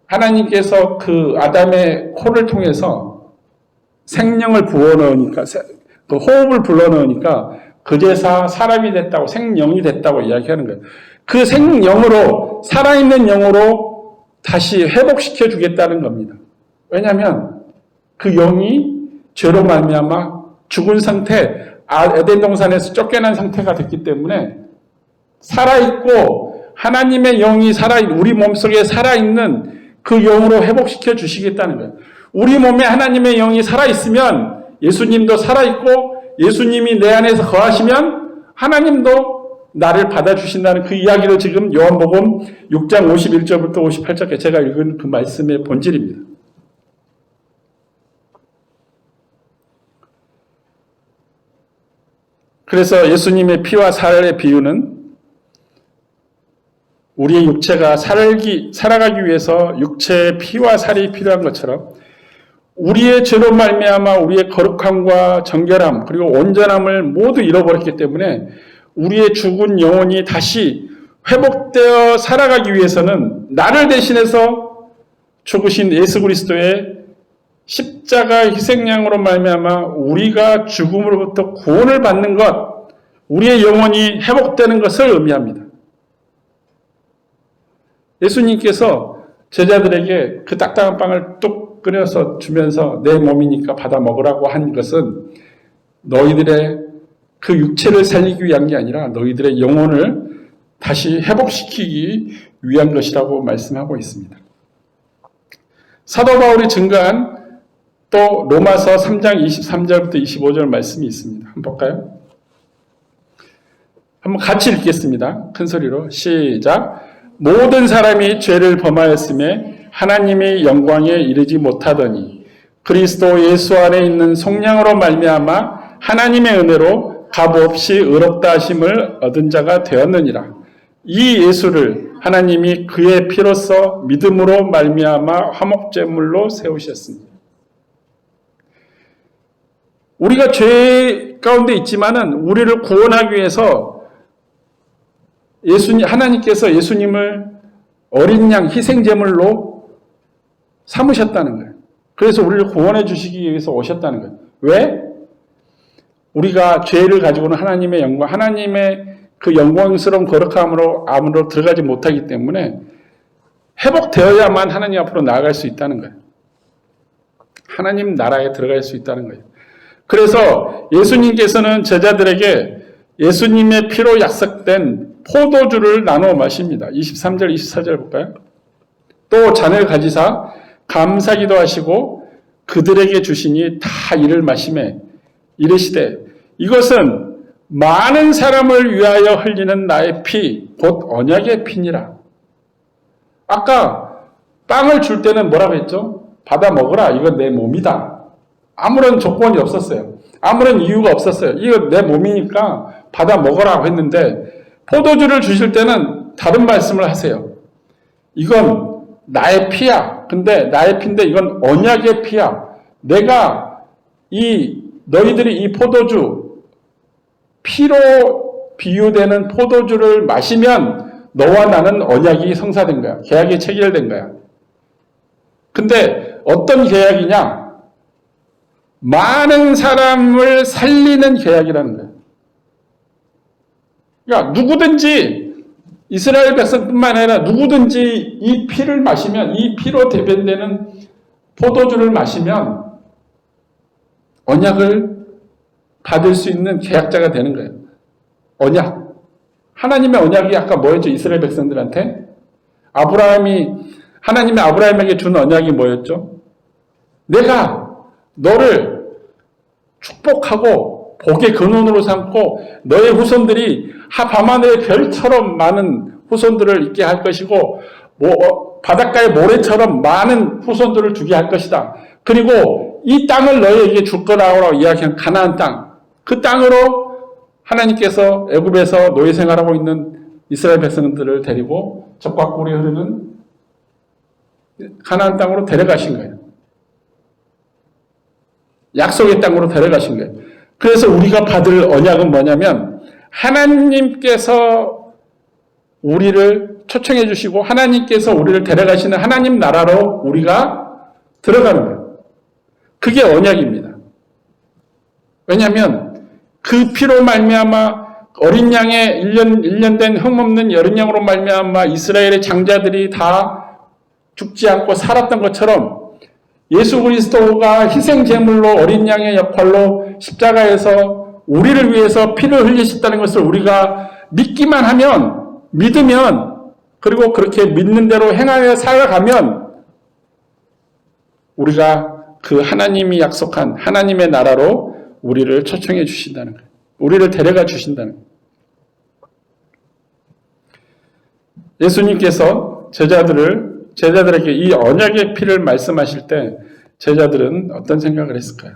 하나님께서 그 아담의 코를 통해서 생명을 부어넣으니까 그 호흡을 불러넣으니까 그제서 사람이 됐다고 생명이 됐다고 이야기하는 거예요. 그 생명으로 살아있는 영으로 다시 회복시켜 주겠다는 겁니다. 왜냐하면 그 영이 죄로 말미암아 죽은 상태, 에덴 동산에서 쫓겨난 상태가 됐기 때문에 살아있고 하나님의 영이 우리 몸속에 살아있는 그 영으로 회복시켜 주시겠다는 거예요. 우리 몸에 하나님의 영이 살아있으면 예수님도 살아있고 예수님이 내 안에서 거하시면 하나님도 나를 받아주신다는 그 이야기를 지금 요한복음 6장 51절부터 58절까지 제가 읽은 그 말씀의 본질입니다. 그래서 예수님의 피와 살의 비유는 우리의 육체가 살아가기 위해서 육체의 피와 살이 필요한 것처럼 우리의 죄로 말미암아 우리의 거룩함과 정결함 그리고 온전함을 모두 잃어버렸기 때문에 우리의 죽은 영혼이 다시 회복되어 살아가기 위해서는 나를 대신해서 죽으신 예수 그리스도의 십자가 희생양으로 말미암아 우리가 죽음으로부터 구원을 받는 것, 우리의 영혼이 회복되는 것을 의미합니다. 예수님께서 제자들에게 그 딱딱한 빵을 뚝 끓여서 주면서 내 몸이니까 받아 먹으라고 한 것은 너희들의 그 육체를 살리기 위한 게 아니라 너희들의 영혼을 다시 회복시키기 위한 것이라고 말씀하고 있습니다. 사도 바울이 증거한 또 로마서 3장 23절부터 25절 말씀이 있습니다. 한번 볼까요? 한번 같이 읽겠습니다. 큰 소리로 시작. 모든 사람이 죄를 범하였음에 하나님의 영광에 이르지 못하더니 그리스도 예수 안에 있는 속량으로 말미암아 하나님의 은혜로 값없이 의롭다 하심을 얻은 자가 되었느니라. 이 예수를 하나님이 그의 피로써 믿음으로 말미암아 화목제물로 세우셨습니다. 우리가 죄 가운데 있지만은 우리를 구원하기 위해서 하나님께서 예수님을 어린 양 희생제물로 삼으셨다는 거예요. 그래서 우리를 구원해 주시기 위해서 오셨다는 거예요. 왜? 우리가 죄를 가지고는 하나님의 영광, 하나님의 그 영광스러운 거룩함으로 아무로 들어가지 못하기 때문에 회복되어야만 하나님 앞으로 나아갈 수 있다는 거예요. 하나님 나라에 들어갈 수 있다는 거예요. 그래서 예수님께서는 제자들에게 예수님의 피로 약속된 포도주를 나눠 마십니다. 23절, 24절 볼까요? 또 잔을 가지사 감사기도 하시고 그들에게 주시니 다 이를 마시매 이르시되 이것은 많은 사람을 위하여 흘리는 나의 피, 곧 언약의 피니라. 아까 빵을 줄 때는 뭐라고 했죠? 받아 먹으라. 이건 내 몸이다. 아무런 조건이 없었어요. 아무런 이유가 없었어요. 이거 내 몸이니까 받아 먹으라고 했는데 포도주를 주실 때는 다른 말씀을 하세요. 이건 나의 피야. 근데 나의 피인데 이건 언약의 피야. 내가 너희들이 이 포도주, 피로 비유되는 포도주를 마시면 너와 나는 언약이 성사된 거야. 계약이 체결된 거야. 근데 어떤 계약이냐? 많은 사람을 살리는 계약이라는 거예요. 그러니까 누구든지 이스라엘 백성뿐만 아니라 누구든지 이 피를 마시면 이 피로 대변되는 포도주를 마시면 언약을 받을 수 있는 계약자가 되는 거예요. 언약. 하나님의 언약이 아까 뭐였죠? 이스라엘 백성들한테? 하나님이 아브라함에게 준 언약이 뭐였죠? 내가 너를 축복하고 복의 근원으로 삼고 너의 후손들이 밤하늘의 별처럼 많은 후손들을 있게 할 것이고 바닷가의 모래처럼 많은 후손들을 두게 할 것이다. 그리고 이 땅을 너희에게 줄 거라고 이야기한 가나안 땅, 그 땅으로 하나님께서 애굽에서 노예 생활하고 있는 이스라엘 백성들을 데리고 적과 꿀이 흐르는 가나안 땅으로 데려가신 거예요. 약속의 땅으로 데려가신 거예요. 그래서 우리가 받을 언약은 뭐냐면 하나님께서 우리를 초청해 주시고 하나님께서 우리를 데려가시는 하나님 나라로 우리가 들어가는 거예요. 그게 언약입니다. 왜냐하면 그 피로 말미암아 어린 양의 1년 된 흠없는 어린 양으로 말미암아 이스라엘의 장자들이 다 죽지 않고 살았던 것처럼 예수 그리스도가 희생 제물로 어린 양의 역할로 십자가에서 우리를 위해서 피를 흘리셨다는 것을 우리가 믿기만 하면, 믿으면, 그리고 그렇게 믿는 대로 행하여 살아가면 우리가 그 하나님이 약속한 하나님의 나라로 우리를 초청해 주신다는 거예요. 우리를 데려가 주신다는 거예요. 예수님께서 제자들에게 이 언약의 피를 말씀하실 때 제자들은 어떤 생각을 했을까요?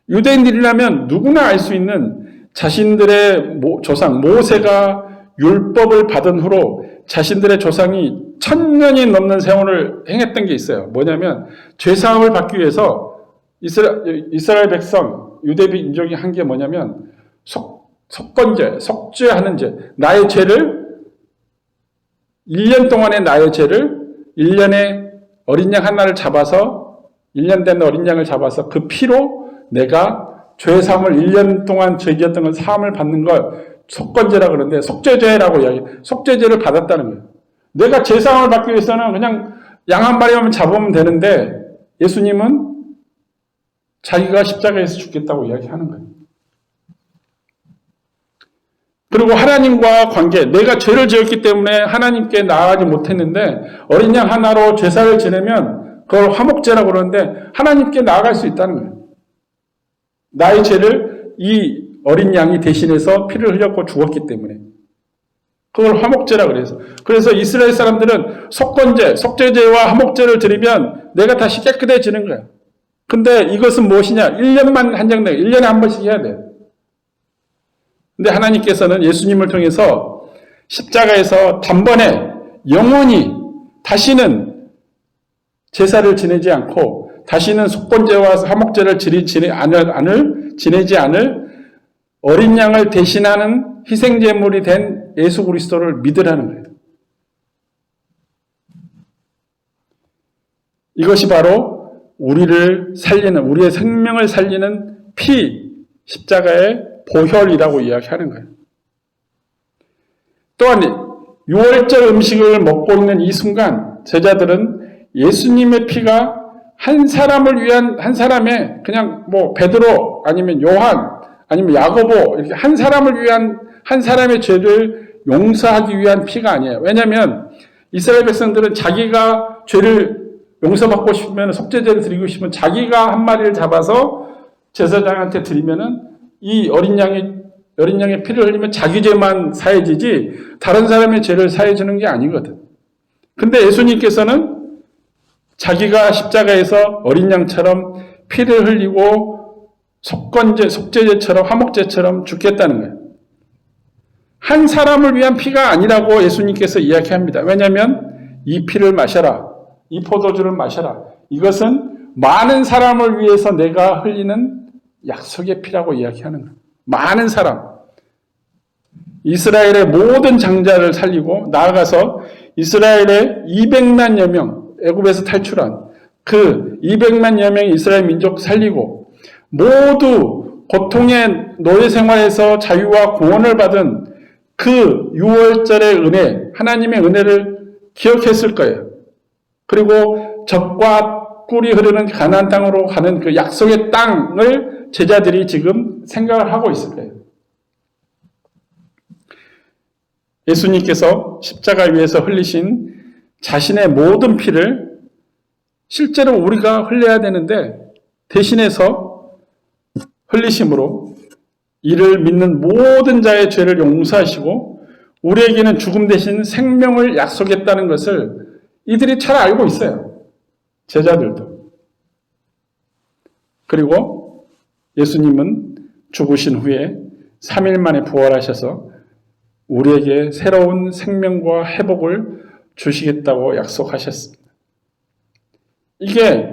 유대인들이라면 누구나 알 수 있는 자신들의 조상 모세가 율법을 받은 후로 자신들의 조상이 1000년이 넘는 세월을 행했던 게 있어요. 뭐냐면 죄사함을 받기 위해서 이스라엘 백성, 유대 민족이 한 게 뭐냐면 속건제, 속죄하는 죄, 나의 죄를 1년 동안의 나의 죄를 1년에 어린 양 하나를 잡아서 1년 된 어린 양을 잡아서 그 피로 내가 죄 사함을 1년 동안 죄지었던 걸 사함을 받는 걸 속건제라고 그러는데 속죄죄라고 이야기해요. 속죄죄를 받았다는 거예요. 내가 죄 사함을 받기 위해서는 그냥 양 한 마리만 잡으면 되는데 예수님은 자기가 십자가에서 죽겠다고 이야기하는 거예요. 그리고 하나님과 관계, 내가 죄를 지었기 때문에 하나님께 나아가지 못했는데 어린 양 하나로 제사를 지내면 그걸 화목제라고 그러는데 하나님께 나아갈 수 있다는 거예요. 나의 죄를 이 어린 양이 대신해서 피를 흘렸고 죽었기 때문에 그걸 화목제라고 그래서. 그래서 이스라엘 사람들은 속건제, 속죄제와 화목제를 드리면 내가 다시 깨끗해지는 거예요. 근데 이것은 무엇이냐? 1년만 한정돼. 1년에 한 번씩 해야 돼요. 근데 하나님께서는 예수님을 통해서 십자가에서 단번에 영원히 다시는 제사를 지내지 않고 다시는 속건제와 화목제를 지내지 않을 어린 양을 대신하는 희생제물이 된 예수 그리스도를 믿으라는 거예요. 이것이 바로 우리를 살리는, 우리의 생명을 살리는 십자가의 보혈이라고 이야기하는 거예요. 또한 6월절 음식을 먹고 있는 이 순간 제자들은 예수님의 피가 한 사람의 그냥 베드로 아니면 요한 아니면 야고보 이렇게 한 사람을 위한 한 사람의 죄를 용서하기 위한 피가 아니에요. 왜냐하면 이스라엘 백성들은 자기가 죄를 용서받고 싶으면 속죄제를 드리고 싶으면 자기가 한 마리를 잡아서 제사장한테 드리면은 이 어린 양의 피를 흘리면 자기 죄만 사해지지 다른 사람의 죄를 사해주는 게 아니거든. 근데 예수님께서는 자기가 십자가에서 어린 양처럼 피를 흘리고 속죄제처럼 화목제처럼 죽겠다는 거예요. 한 사람을 위한 피가 아니라고 예수님께서 이야기합니다. 왜냐하면 이 피를 마셔라. 이 포도주를 마셔라. 이것은 많은 사람을 위해서 내가 흘리는 약속의 피라고 이야기하는 거예요. 많은 사람. 이스라엘의 모든 장자를 살리고 나아가서 이스라엘의 200만여 명, 애굽에서 탈출한 그 200만여 명의 이스라엘 민족 살리고 모두 고통의 노예 생활에서 자유와 구원을 받은 그 6월절의 은혜, 하나님의 은혜를 기억했을 거예요. 그리고 젖과 꿀이 흐르는 가나안 땅으로 가는 그 약속의 땅을 제자들이 지금 생각을 하고 있을 거예요. 예수님께서 십자가 위에서 흘리신 자신의 모든 피를 실제로 우리가 흘려야 되는데 대신해서 흘리심으로 이를 믿는 모든 자의 죄를 용서하시고 우리에게는 죽음 대신 생명을 약속했다는 것을 이들이 잘 알고 있어요. 제자들도. 그리고 예수님은 죽으신 후에 3일 만에 부활하셔서 우리에게 새로운 생명과 회복을 주시겠다고 약속하셨습니다. 이게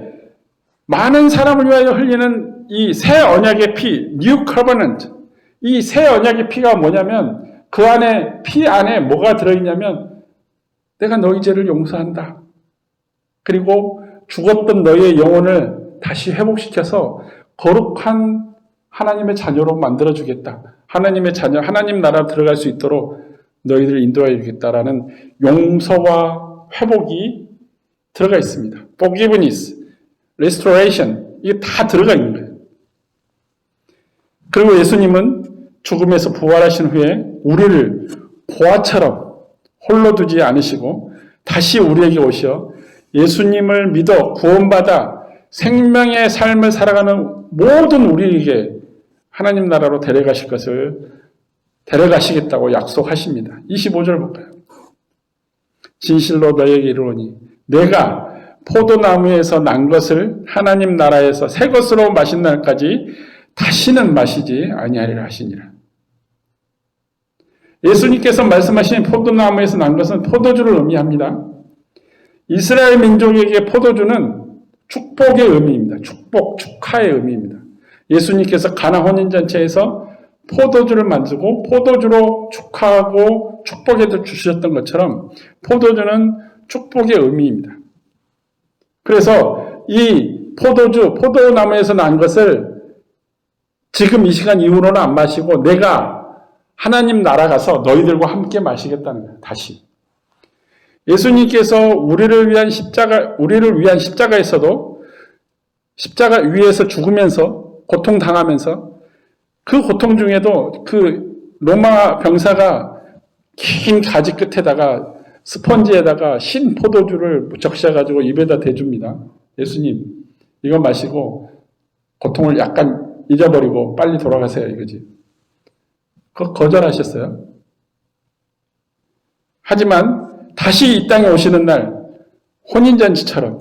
많은 사람을 위하여 흘리는 이 새 언약의 피, New Covenant, 이 새 언약의 피가 뭐냐면 그 안에, 피 안에 뭐가 들어있냐면 내가 너희 죄를 용서한다. 그리고 죽었던 너희의 영혼을 다시 회복시켜서 거룩한 하나님의 자녀로 만들어주겠다. 하나님의 자녀, 하나님 나라 들어갈 수 있도록 너희들을 인도해 주겠다라는 용서와 회복이 들어가 있습니다. Forgiveness, Restoration, 이게 다 들어가 있는 거예요. 그리고 예수님은 죽음에서 부활하신 후에 우리를 보화처럼 홀로 두지 않으시고 다시 우리에게 오셔 예수님을 믿어 구원받아 생명의 삶을 살아가는 모든 우리에게 하나님 나라로 데려가시겠다고 약속하십니다. 25절 볼까요? 진실로 너에게 이르노니 내가 포도나무에서 난 것을 하나님 나라에서 새 것으로 마신 날까지 다시는 마시지 아니하리라 하시니라. 예수님께서 말씀하신 포도나무에서 난 것은 포도주를 의미합니다. 이스라엘 민족에게 포도주는 축복의 의미입니다. 축복, 축하의 의미입니다. 예수님께서 가나 혼인잔치에서 포도주를 만들고 포도주로 축하하고 축복을 주셨던 것처럼 포도주는 축복의 의미입니다. 그래서 이 포도주, 포도나무에서 난 것을 지금 이 시간 이후로는 안 마시고 내가 하나님 나라 가서 너희들과 함께 마시겠다는 거예요. 다시. 예수님께서 우리를 위한 십자가에서도 십자가 위에서 죽으면서 고통당하면서 그 고통 중에도 그 로마 병사가 긴 가지 끝에다가 스펀지에다가 신 포도주를 적셔가지고 입에다 대줍니다. 예수님 이거 마시고 고통을 약간 잊어버리고 빨리 돌아가세요 이거지. 그거 거절하셨어요. 하지만 다시 이 땅에 오시는 날 혼인잔치처럼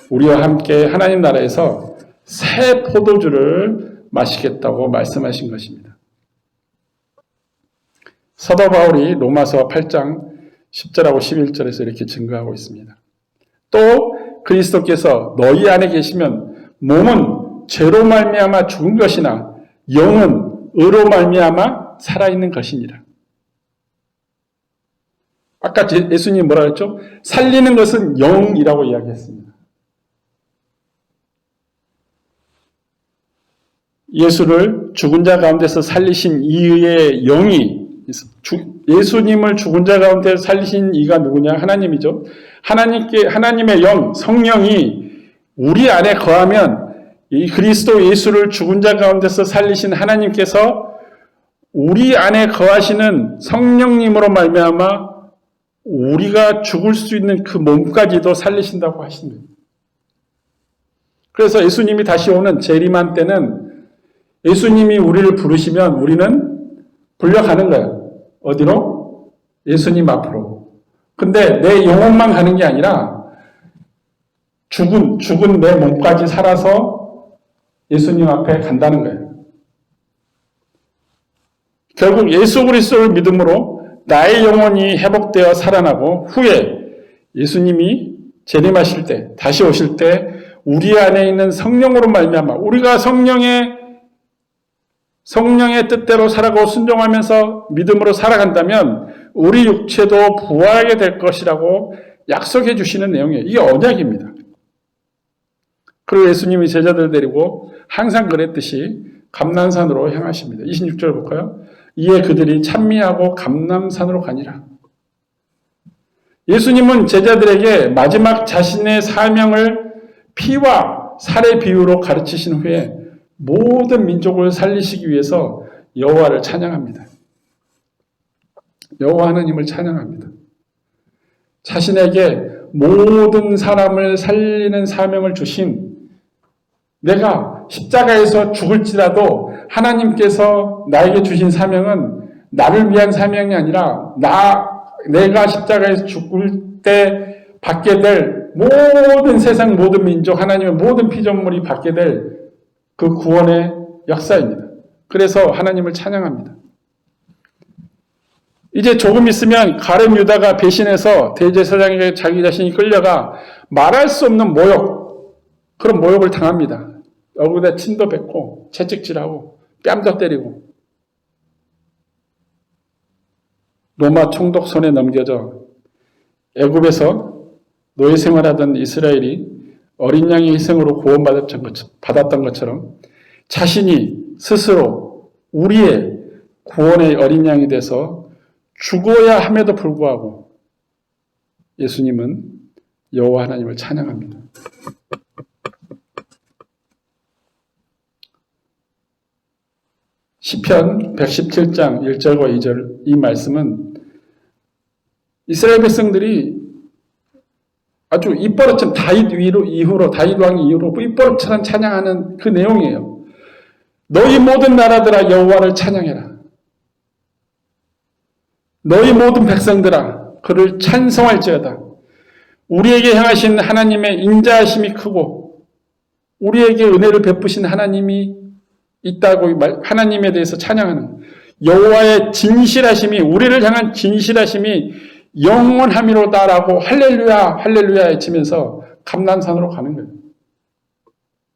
우리와 함께 하나님 나라에서 새 포도주를 마시겠다고 말씀하신 것입니다. 사도 바울이 로마서 8장 10절하고 11절에서 이렇게 증거하고 있습니다. 또 그리스도께서 너희 안에 계시면 몸은 죄로 말미암아 죽은 것이나 영은 의로 말미암아 살아있는 것이니라. 아까 예수님이 뭐라 그랬죠? 살리는 것은 영이라고 이야기했습니다. 예수를 죽은 자 가운데서 살리신 이의 영이 예수님을 죽은 자 가운데서 살리신 이가 누구냐? 하나님이죠. 하나님의 영, 성령이 우리 안에 거하면 이 그리스도 예수를 죽은 자 가운데서 살리신 하나님께서 우리 안에 거하시는 성령님으로 말미암아 우리가 죽을 수 있는 그 몸까지도 살리신다고 하십니다. 그래서 예수님이 다시 오는 재림한 때는 예수님이 우리를 부르시면 우리는 불려가는 거예요. 어디로? 예수님 앞으로. 근데 내 영혼만 가는 게 아니라 죽은 내 몸까지 살아서 예수님 앞에 간다는 거예요. 결국 예수 그리스도를 믿음으로 나의 영혼이 회복되어 살아나고 후에 예수님이 재림하실 때, 다시 오실 때 우리 안에 있는 성령으로 말미암아 우리가 성령의 뜻대로 살아가고 순종하면서 믿음으로 살아간다면 우리 육체도 부활하게 될 것이라고 약속해 주시는 내용이에요. 이게 언약입니다. 그리고 예수님이 제자들 데리고 항상 그랬듯이 감난산으로 향하십니다. 26절 볼까요? 이에 그들이 찬미하고 감난산으로 가니라. 예수님은 제자들에게 마지막 자신의 사명을 피와 살의 비유로 가르치신 후에 모든 민족을 살리시기 위해서 여호와를 찬양합니다. 여호와 하나님을 찬양합니다. 자신에게 모든 사람을 살리는 사명을 주신 내가 십자가에서 죽을지라도 하나님께서 나에게 주신 사명은 나를 위한 사명이 아니라 내가 십자가에서 죽을 때 받게 될 모든 세상 모든 민족 하나님의 모든 피조물이 받게 될 그 구원의 역사입니다. 그래서 하나님을 찬양합니다. 이제 조금 있으면 가룟 유다가 배신해서 대제사장에게 자기 자신이 끌려가 말할 수 없는 모욕, 그런 모욕을 당합니다. 얼굴에 침도 뱉고 채찍질하고 뺨도 때리고 로마 총독 손에 넘겨져 애굽에서 노예 생활하던 이스라엘이 어린 양의 희생으로 구원받았던 것처럼 자신이 스스로 우리의 구원의 어린 양이 돼서 죽어야 함에도 불구하고 예수님은 여호와 하나님을 찬양합니다. 시편 117장 1절과 2절 이 말씀은 이스라엘 백성들이 아주 입버릇처럼 다윗 왕 이후로 입버릇처럼 찬양하는 그 내용이에요. 너희 모든 나라들아 여호와를 찬양해라. 너희 모든 백성들아 그를 찬송할지어다. 우리에게 향하신 하나님의 인자하심이 크고 우리에게 은혜를 베푸신 하나님이 있다고 하나님에 대해서 찬양하는 여호와의 진실하심이 우리를 향한 진실하심이 영원함이로다라고 할렐루야 할렐루야 외치면서 감람산으로 가는 거예요.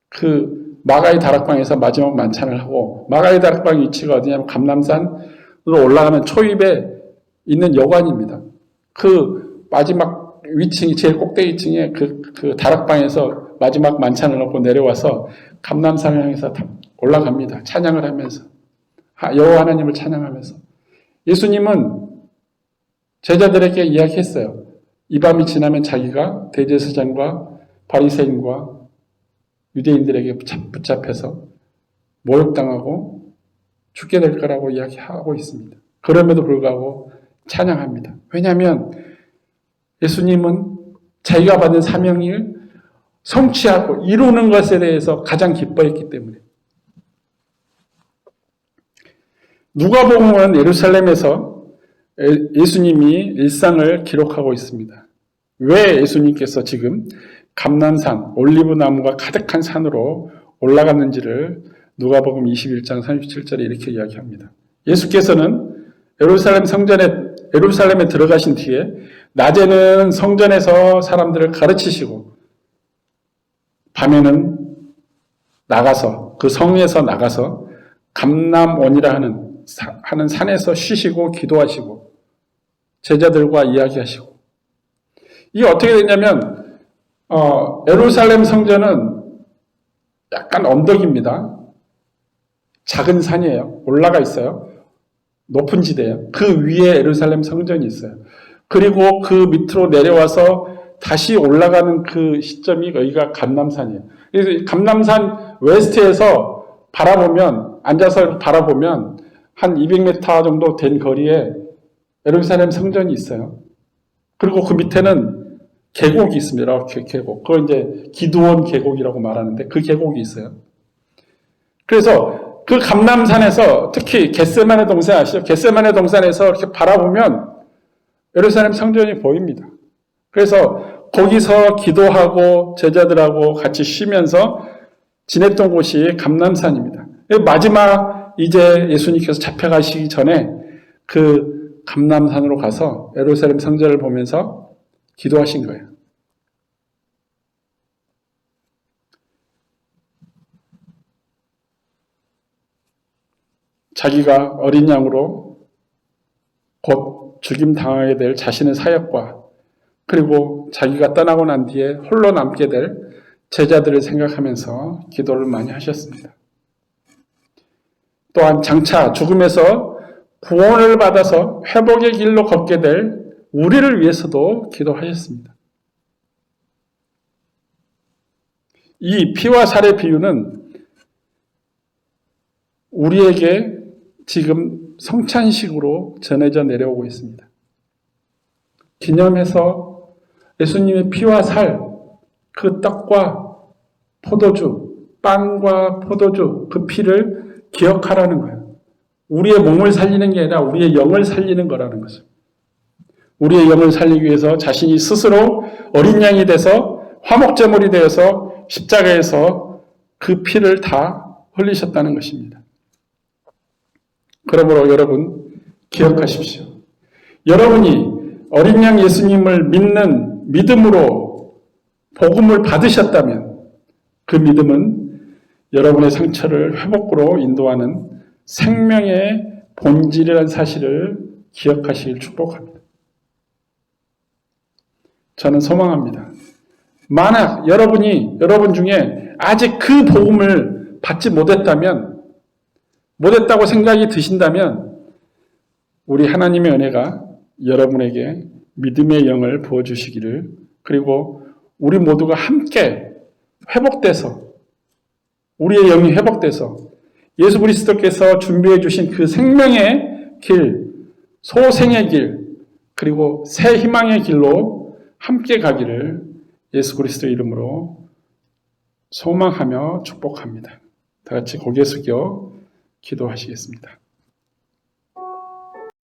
그 마가의 다락방에서 마지막 만찬을 하고 마가의 다락방 위치가 어디냐면 감람산으로 올라가는 초입에 있는 여관입니다. 그 마지막 위층이 제일 꼭대기층에 그 다락방에서 마지막 만찬을 먹고 내려와서 감람산을 향해서 올라갑니다. 찬양을 하면서 여호와 하나님을 찬양하면서 예수님은 제자들에게 이야기했어요. 이 밤이 지나면 자기가 대제사장과 바리새인과 유대인들에게 붙잡혀서 모욕당하고 죽게 될 거라고 이야기하고 있습니다. 그럼에도 불구하고 찬양합니다. 왜냐하면 예수님은 자기가 받은 사명을 성취하고 이루는 것에 대해서 가장 기뻐했기 때문에 누가복음은 예루살렘에서 예수님이 일상을 기록하고 있습니다. 왜 예수님께서 지금 감람산, 올리브나무가 가득한 산으로 올라갔는지를 누가복음 21장 37절에 이렇게 이야기합니다. 예수께서는 예루살렘에 들어가신 뒤에 낮에는 성전에서 사람들을 가르치시고 밤에는 나가서 그 성에서 나가서 감람원이라 하는 산에서 쉬시고 기도하시고 제자들과 이야기하시고 이게 어떻게 됐냐면 예루살렘 성전은 약간 언덕입니다. 작은 산이에요. 올라가 있어요. 높은 지대예요. 그 위에 예루살렘 성전이 있어요. 그리고 그 밑으로 내려와서 다시 올라가는 그 시점이 여기가 감람산이에요. 그래서 감람산 웨스트에서 앉아서 바라보면 한 200m 정도 된 거리에 예루살렘 성전이 있어요. 그리고 그 밑에는 계곡이 있습니다. 이렇게 계곡. 그걸 이제 기드온 계곡이라고 말하는데 그 계곡이 있어요. 그래서 그 감람산에서 특히 겟세마네 동산 아시죠? 겟세마네 동산에서 이렇게 바라보면 예루살렘 성전이 보입니다. 그래서 거기서 기도하고 제자들하고 같이 쉬면서 지냈던 곳이 감람산입니다. 마지막 이제 예수님께서 잡혀가시기 전에 그 감람산으로 가서 예루살렘 성전을 보면서 기도하신 거예요. 자기가 어린 양으로 곧 죽임 당하게 될 자신의 사역과 그리고 자기가 떠나고 난 뒤에 홀로 남게 될 제자들을 생각하면서 기도를 많이 하셨습니다. 또한 장차 죽음에서 구원을 받아서 회복의 길로 걷게 될 우리를 위해서도 기도하셨습니다. 이 피와 살의 비유는 우리에게 지금 성찬식으로 전해져 내려오고 있습니다. 기념해서 예수님의 피와 살, 그 떡과 포도주, 빵과 포도주, 그 피를 기억하라는 거예요. 우리의 몸을 살리는 게 아니라 우리의 영을 살리는 거라는 거죠. 우리의 영을 살리기 위해서 자신이 스스로 어린 양이 돼서 화목제물이 되어서 십자가에서 그 피를 다 흘리셨다는 것입니다. 그러므로 여러분 기억하십시오. 여러분이 어린 양 예수님을 믿는 믿음으로 복음을 받으셨다면 그 믿음은 여러분의 상처를 회복으로 인도하는 생명의 본질이라는 사실을 기억하시길 축복합니다. 저는 소망합니다. 만약 여러분 중에 아직 그 복음을 받지 못했다고 생각이 드신다면 우리 하나님의 은혜가 여러분에게 믿음의 영을 부어주시기를, 그리고 우리 모두가 함께 회복돼서, 우리의 영이 회복돼서 예수 그리스도께서 준비해 주신 그 생명의 길, 소생의 길, 그리고 새 희망의 길로 함께 가기를 예수 그리스도의 이름으로 소망하며 축복합니다. 다 같이 고개 숙여 기도하시겠습니다.